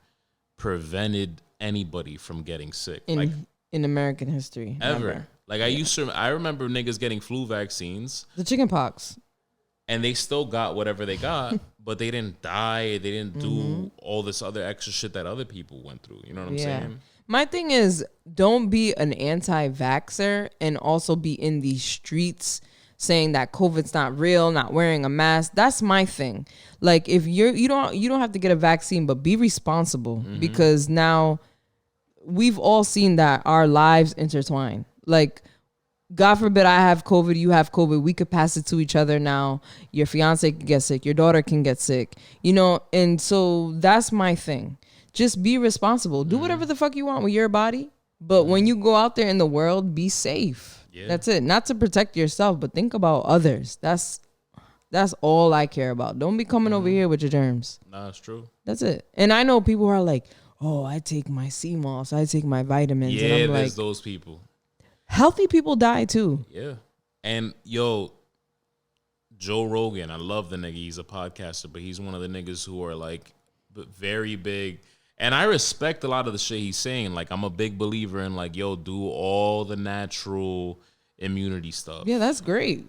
prevented anybody from getting sick. In American history. Ever. Never. Like, I remember niggas getting flu vaccines. The chicken pox. And they still got whatever they got, but they didn't die. They didn't do all this other extra shit that other people went through. You know what I'm saying? My thing is, don't be an anti-vaxxer and also be in these streets saying that COVID's not real, not wearing a mask. That's my thing. Like, if you don't have to get a vaccine, but be responsible, because now we've all seen that our lives intertwine. Like, God forbid I have COVID, you have COVID. We could pass it to each other now. Your fiance can get sick. Your daughter can get sick. You know, and so that's my thing. Just be responsible. Do whatever the fuck you want with your body. But when you go out there in the world, be safe. Yeah. That's it. Not to protect yourself, but think about others. That's all I care about. Don't be coming over here with your germs. Nah, it's true. That's it. And I know people who are like, oh, I take my sea moss. I take my vitamins. Yeah, and I'm there's like, those people. Healthy people die too. Yeah. And yo, Joe Rogan, I love the nigga. He's a podcaster, but he's one of the niggas who are like very big. And I respect a lot of the shit he's saying. Like, I'm a big believer in like, yo, do all the natural immunity stuff. Yeah, that's great.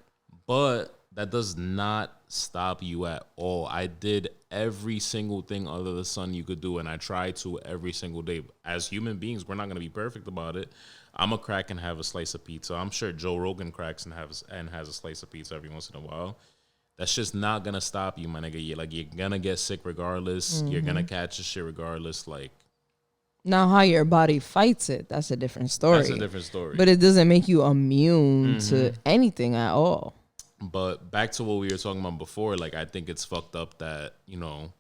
But that does not stop you at all. I did every single thing under the sun you could do, and I try to every single day. As human beings, we're not going to be perfect about it. I'm a crack and have a slice of pizza. I'm sure Joe Rogan cracks and has a slice of pizza every once in a while. That's just not gonna stop you, my nigga. You're gonna get sick regardless. You're gonna catch the shit regardless. Like, now how your body fights it, that's a different story. That's a different story. But it doesn't make you immune to anything at all. But back to what we were talking about before, like, I think it's fucked up that, you know,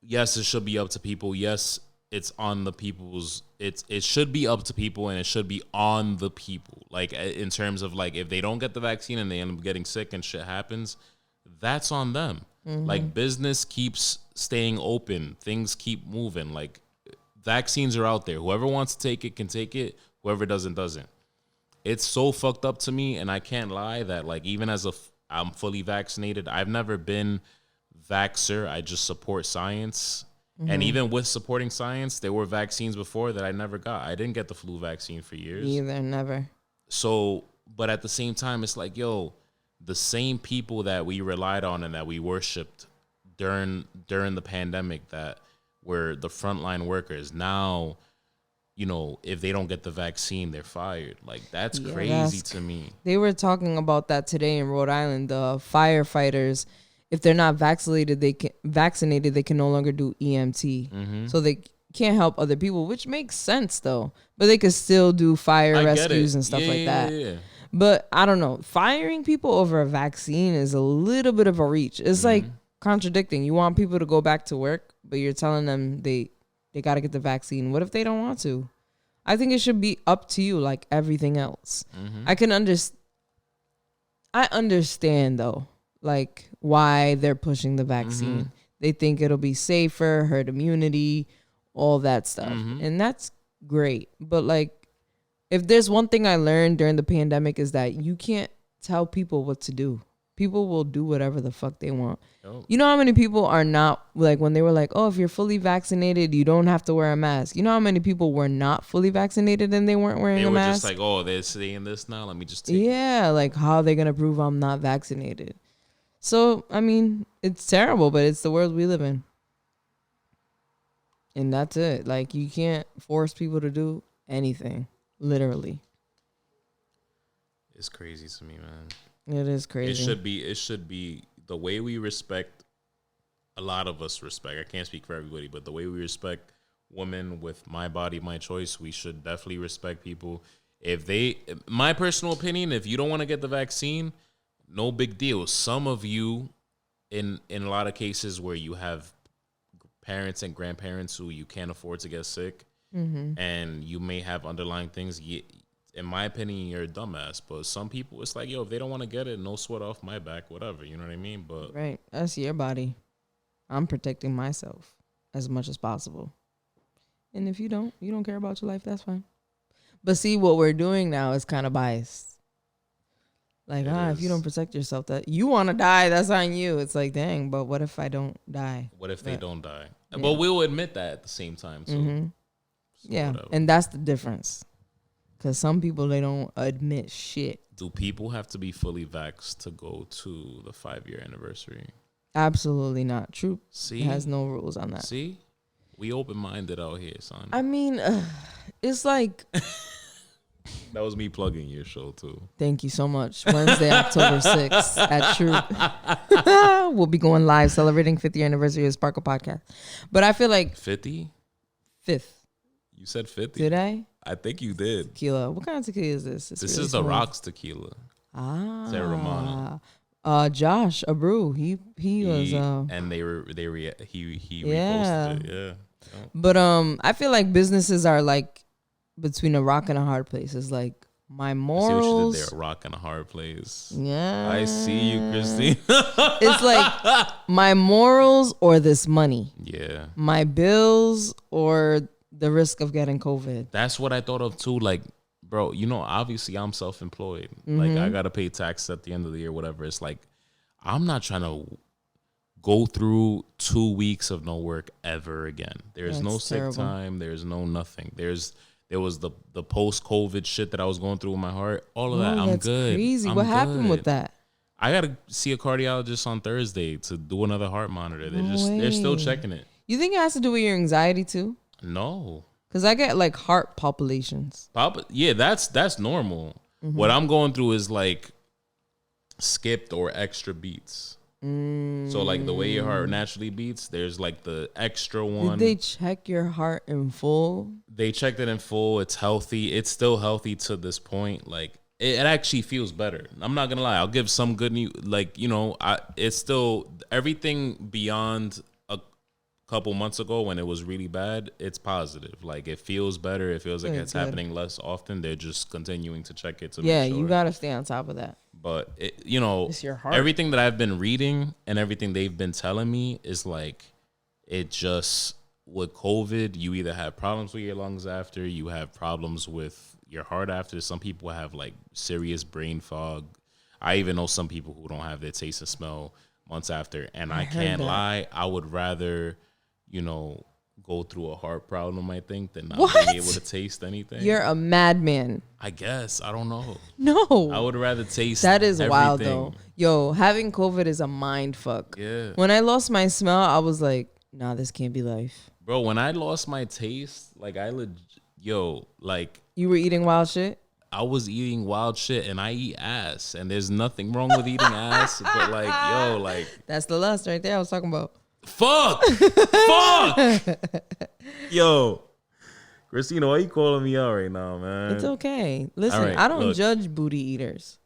yes, it should be up to people. Yes, it's on the people's, it should be up to people, and it should be on the people. Like, in terms of like, if they don't get the vaccine and they end up getting sick and shit happens, that's on them. Like business keeps staying open. Things keep moving. Like vaccines are out there. Whoever wants to take it can take it. Whoever doesn't. It's so fucked up to me, and I can't lie that like even as I'm fully vaccinated, I've never been vaxxer. I just support science. And even with supporting science, there were vaccines before that I never got. I didn't get the flu vaccine for years. Either, never. So, but at the same time, it's like, yo, the same people that we relied on and that we worshipped during the pandemic that were the frontline workers, now, you know, if they don't get the vaccine, they're fired. Like, that's crazy to me. They were talking about that today in Rhode Island. The firefighters, if they're not vaccinated, they can no longer do EMT. So they can't help other people, which makes sense though. But they could still do fire rescues and stuff like that. Yeah. But I don't know. Firing people over a vaccine is a little bit of a reach. It's like contradicting. You want people to go back to work, but you're telling them they got to get the vaccine. What if they don't want to? I think it should be up to you like everything else. I understand though, like why they're pushing the vaccine. They think it'll be safer, herd immunity, all that stuff. And that's great. But like, if there's one thing I learned during the pandemic is that you can't tell people what to do. People will do whatever the fuck they want. You know how many people are not, like when they were like, oh, if you're fully vaccinated, you don't have to wear a mask. You know how many people were not fully vaccinated and they weren't wearing a mask? They were just like, oh, they're saying this now. Let me just take it. Yeah, like how are they going to prove I'm not vaccinated? So, I mean, it's terrible, but it's the world we live in. And that's it. Like, you can't force people to do anything. Literally. It's crazy to me, man. It is crazy. It should be the way we respect, a lot of us respect. I can't speak for everybody, but the way we respect women with my body, my choice, we should definitely respect people. My personal opinion, if you don't want to get the vaccine, no big deal. Some of you, in a lot of cases where you have parents and grandparents who you can't afford to get sick, and you may have underlying things, in my opinion, you're a dumbass. But some people, it's like, yo, if they don't want to get it, no sweat off my back, whatever. You know what I mean? But right, that's your body. I'm protecting myself as much as possible. And if you don't care about your life, that's fine. But see, what we're doing now is kind of biased. Like, if you don't protect yourself, that you want to die, that's on you. It's like, dang, but what if I don't die? What if they don't die? Yeah. But we'll admit that at the same time. So, yeah, whatever. And that's the difference. Because some people, they don't admit shit. Do people have to be fully vaxxed to go to the 5-year anniversary? Absolutely not. Troop See? has no rules on that. See? We open-minded out here, son. I mean, it's like... That was me plugging your show, too. Thank you so much. Wednesday, October 6th at Troop. We'll be going live celebrating 5th year anniversary of Sparkle Podcast. But I feel like... 50? 5th. You said 50. Did I? I think you did. Tequila. What kind of tequila is this? This really is the Rocks tequila. Severoni. Josh Abreu. He was and he reposted it. Yeah. But I feel like businesses are like between a rock and a hard place. It's like my morals. I see what you did there, a rock and a hard place. Yeah. I see you, Christine. It's like my morals or this money. Yeah. My bills or the risk of getting COVID. That's what I thought of too. Like, bro, you know, obviously I'm self-employed. Like, I got to pay taxes at the end of the year, whatever. It's like, I'm not trying to go through 2 weeks of no work ever again. There's no sick time. There's no nothing. There was the post-COVID shit that I was going through in my heart. All of that, I'm good. Crazy. I'm what happened with that? I got to see a cardiologist on Thursday to do another heart monitor. They're still checking it. You think it has to do with your anxiety too? No. Because I get like heart palpitations. Yeah, that's normal. What I'm going through is like skipped or extra beats. So like the way your heart naturally beats, there's like the extra one. Did they check your heart in full? They checked it in full. It's healthy. It's still healthy to this point. Like it actually feels better. I'm not gonna lie. I'll give some good news. Like, you know, it's still everything beyond a couple months ago when it was really bad. It's positive. Like it feels better. It feels like it's happening less often. They're just continuing to check it to make sure. You gotta stay on top of that. But you know, It's your heart. everything that I've been reading and everything they've been telling me is like, it just with COVID, you either have problems with your lungs after, you have problems with your heart after. Some people have like serious brain fog. I even know some people who don't have their taste and smell months after. And I can't lie, I would rather, you know, go through a heart problem, I think, than not being able to taste anything. You're a madman. I guess. I don't know. No. I would rather taste That is everything. wild, though. Yo, having COVID is a mind fuck. Yeah. When I lost my smell, I was like, nah, this can't be life. Bro, when I lost my taste, like like You were eating wild shit? I was eating wild shit and I eat ass. And there's nothing wrong with eating ass. But like, yo, like. That's the lust right there I was talking about. Fuck! Fuck! Yo. Christina, why you calling me out right now, man? It's okay. Listen, All right, I don't look. judge booty eaters.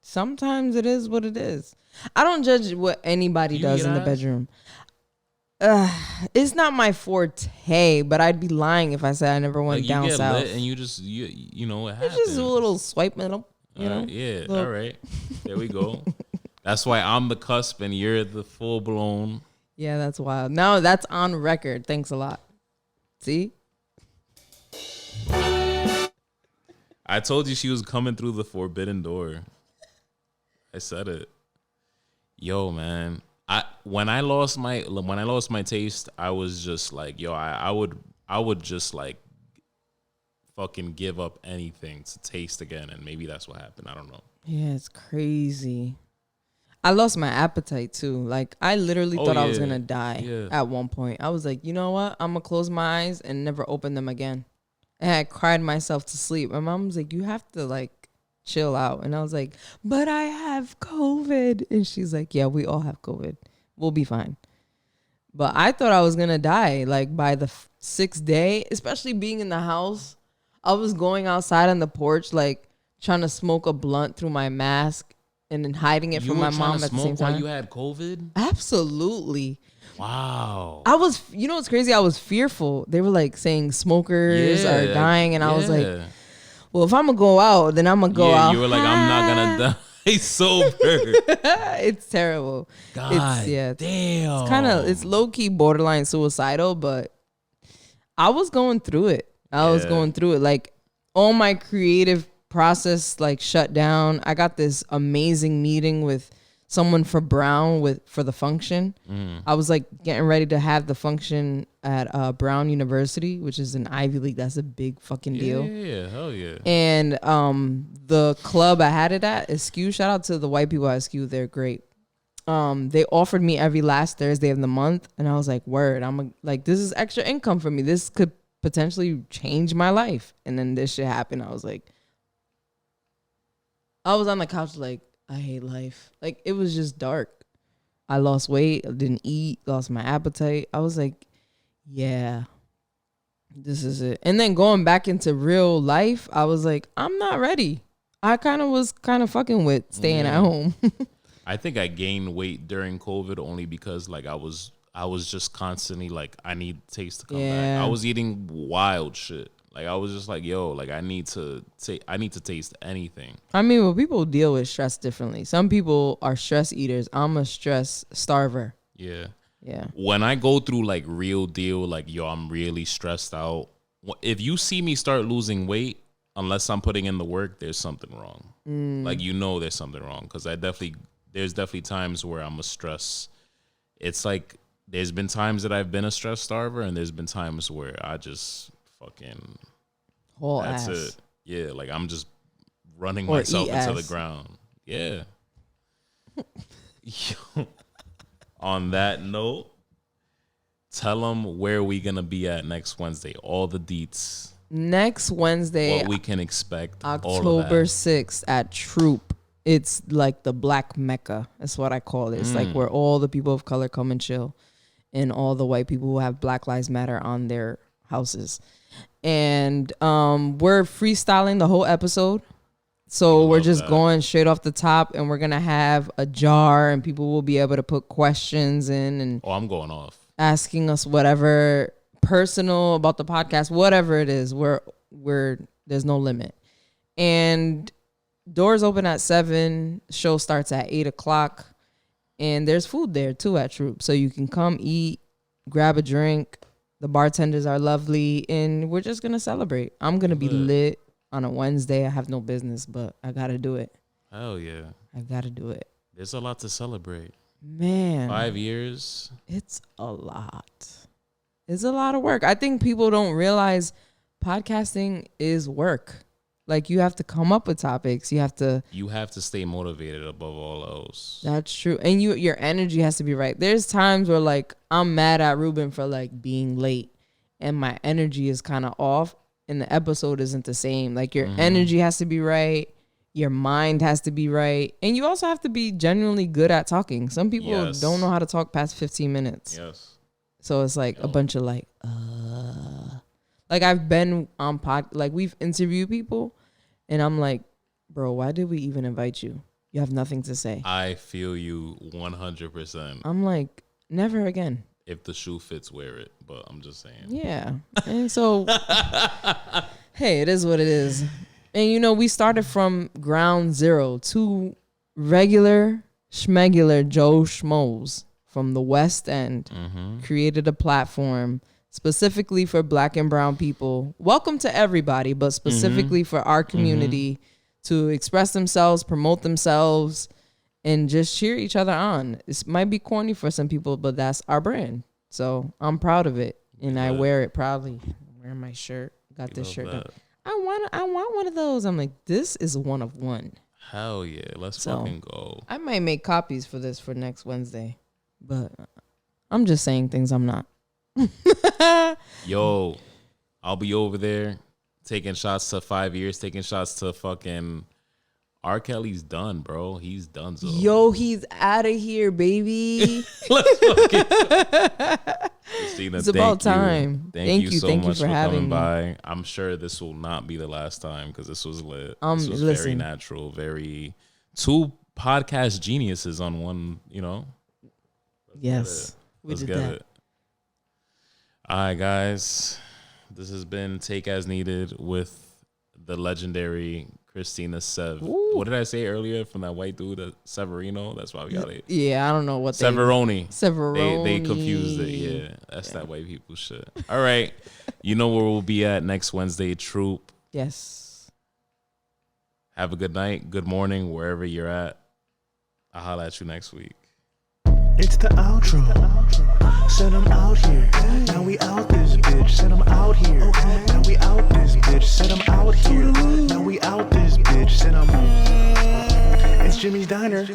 Sometimes it is what it is. I don't judge what anybody You does eat in the ass? bedroom. It's not my forte, but I'd be lying if I said I never went Like, you down get south. lit and you know what It's happens. just a little swipe, you know. Yeah, Little- all right. There we go. That's why I'm the cusp and you're the full blown. Yeah, that's wild. No, that's on record. Thanks a lot. See? I told you she was coming through the forbidden door. I said it. Yo, man. When I lost my taste, I was just like, yo, I would just like fucking give up anything to taste again, and maybe that's what happened. I don't know. Yeah, it's crazy. I lost my appetite too. Like I literally thought I was gonna die at one point. I was like, you know what? I'm gonna close my eyes and never open them again. And I cried myself to sleep. My mom was like, you have to like chill out. And I was like, but I have COVID. And she's like, yeah, we all have COVID. We'll be fine. But I thought I was gonna die like by the 6th day, especially being in the house. I was going outside on the porch, like trying to smoke a blunt through my mask and then hiding it from my mom at the same time. While you had COVID? Absolutely. Wow. I was, you know what's crazy? I was fearful. They were like saying smokers are dying. And I was like, well, if I'm going to go out, then I'm going to go out. You were like, I'm not going to die sober. It's terrible. God damn. It's kind of, it's low key borderline suicidal, but I was going through it. I was going through it. Like all my creative process like shut down. I got this amazing meeting with someone for Brown for the function. I was like getting ready to have the function at Brown University, which is an Ivy League. That's a big fucking deal. Yeah, hell yeah. And the club I had it at, SKU, shout out to the white people at SKU. They're great. They offered me every last Thursday of the month. And I was like, word, like, this is extra income for me. This could potentially change my life. And then this shit happened. I was like, I was on the couch like, I hate life. Like, it was just dark. I lost weight. I didn't eat. Lost my appetite. I was like, yeah, this is it. And then going back into real life, I was like, I'm not ready. I was fucking with staying at home. I think I gained weight during COVID only because like I was just constantly like, I need taste to come back. I was eating wild shit. Like I was just like, yo, like I need to taste anything. I mean, well, people deal with stress differently. Some people are stress eaters. I'm a stress starver. Yeah. Yeah. When I go through like real deal, like, yo, I'm really stressed out. If you see me start losing weight, unless I'm putting in the work, there's something wrong. Like, you know, there's something wrong. Because there's definitely times where I'm a stress. It's like, there's been times that I've been a stress starver, and there's been times where I just fucking Whole that's ass. it. Yeah, like I'm just running Or myself eat into ass. the ground. Yeah. Yo, on that note, tell them where we gonna be at next Wednesday. All the deets. Next Wednesday, What we can expect. all of October that. 6th at Troop. It's like the Black Mecca. That's what I call it. It's like where all the people of color come and chill, and all the white people who have Black Lives Matter on their houses. And we're freestyling the whole episode. So we're just going straight off the top, and we're going to have a jar, and people will be able to put questions in and Oh, I'm going off. asking us whatever personal about the podcast, whatever it is. We're there's no limit. And doors open at 7. Show starts at 8:00, and there's food there too at Troop, so you can come eat, grab a drink. The bartenders are lovely, and we're just gonna celebrate. I'm gonna be lit on a Wednesday. I have no business, but I gotta do it. Hell yeah. I gotta do it. There's a lot to celebrate. Man. 5 years. It's a lot. It's a lot of work. I think people don't realize podcasting is work. Like, you have to come up with topics. You have to stay motivated above all else. That's true. And your energy has to be right. There's times where, like, I'm mad at Ruben for, like, being late, and my energy is kind of off, and the episode isn't the same. Like, your energy has to be right. Your mind has to be right. And you also have to be genuinely good at talking. Some people don't know how to talk past 15 minutes. Yes. So it's like a bunch of like I've been on like, we've interviewed people, and I'm like, bro, why did we even invite you? You have nothing to say. I feel you 100%. I'm like, never again. If the shoe fits, wear it. But I'm just saying. Yeah. And so, hey, it is what it is. And, you know, we started from ground zero. 2 regular schmegular Joe Schmoes from the West End created a platform specifically for Black and brown people. Welcome to everybody, but specifically for our community to express themselves, promote themselves, and just cheer each other on. This might be corny for some people, but that's our brand. So I'm proud of it, and I wear it proudly. I'm wearing my shirt. Got this shirt on. I want one of those. I'm like, this is one of one. Hell yeah. Let's fucking go. I might make copies for this for next Wednesday, but I'm just saying things I'm not. Yo, I'll be over there taking shots to 5 years, taking shots to fucking R. Kelly's done, bro. He's done. So. Yo, he's out of here, baby. Let's fucking Cristina, it's about time. Thank you so much for coming by. I'm sure this will not be the last time because this was lit. This was very natural, very 2 podcast geniuses on one, you know. Let's get it. All right, guys. This has been Take As Needed with the legendary Cristina Sev. Ooh. What did I say earlier from that white dude, Severino? That's why we got it. Yeah, I don't know what Severoni. Severoni. They confused it. Yeah, that's that white people shit. All right. You know where we'll be at next Wednesday, Troop. Yes. Have a good night, good morning, wherever you're at. I'll holla at you next week. It's the outro. Said I'm out here. Now we out this bitch. Said I'm out here. Now we out this bitch. Said I'm out here. Now we out this bitch. Said I'm. It's Jimmy's Diner.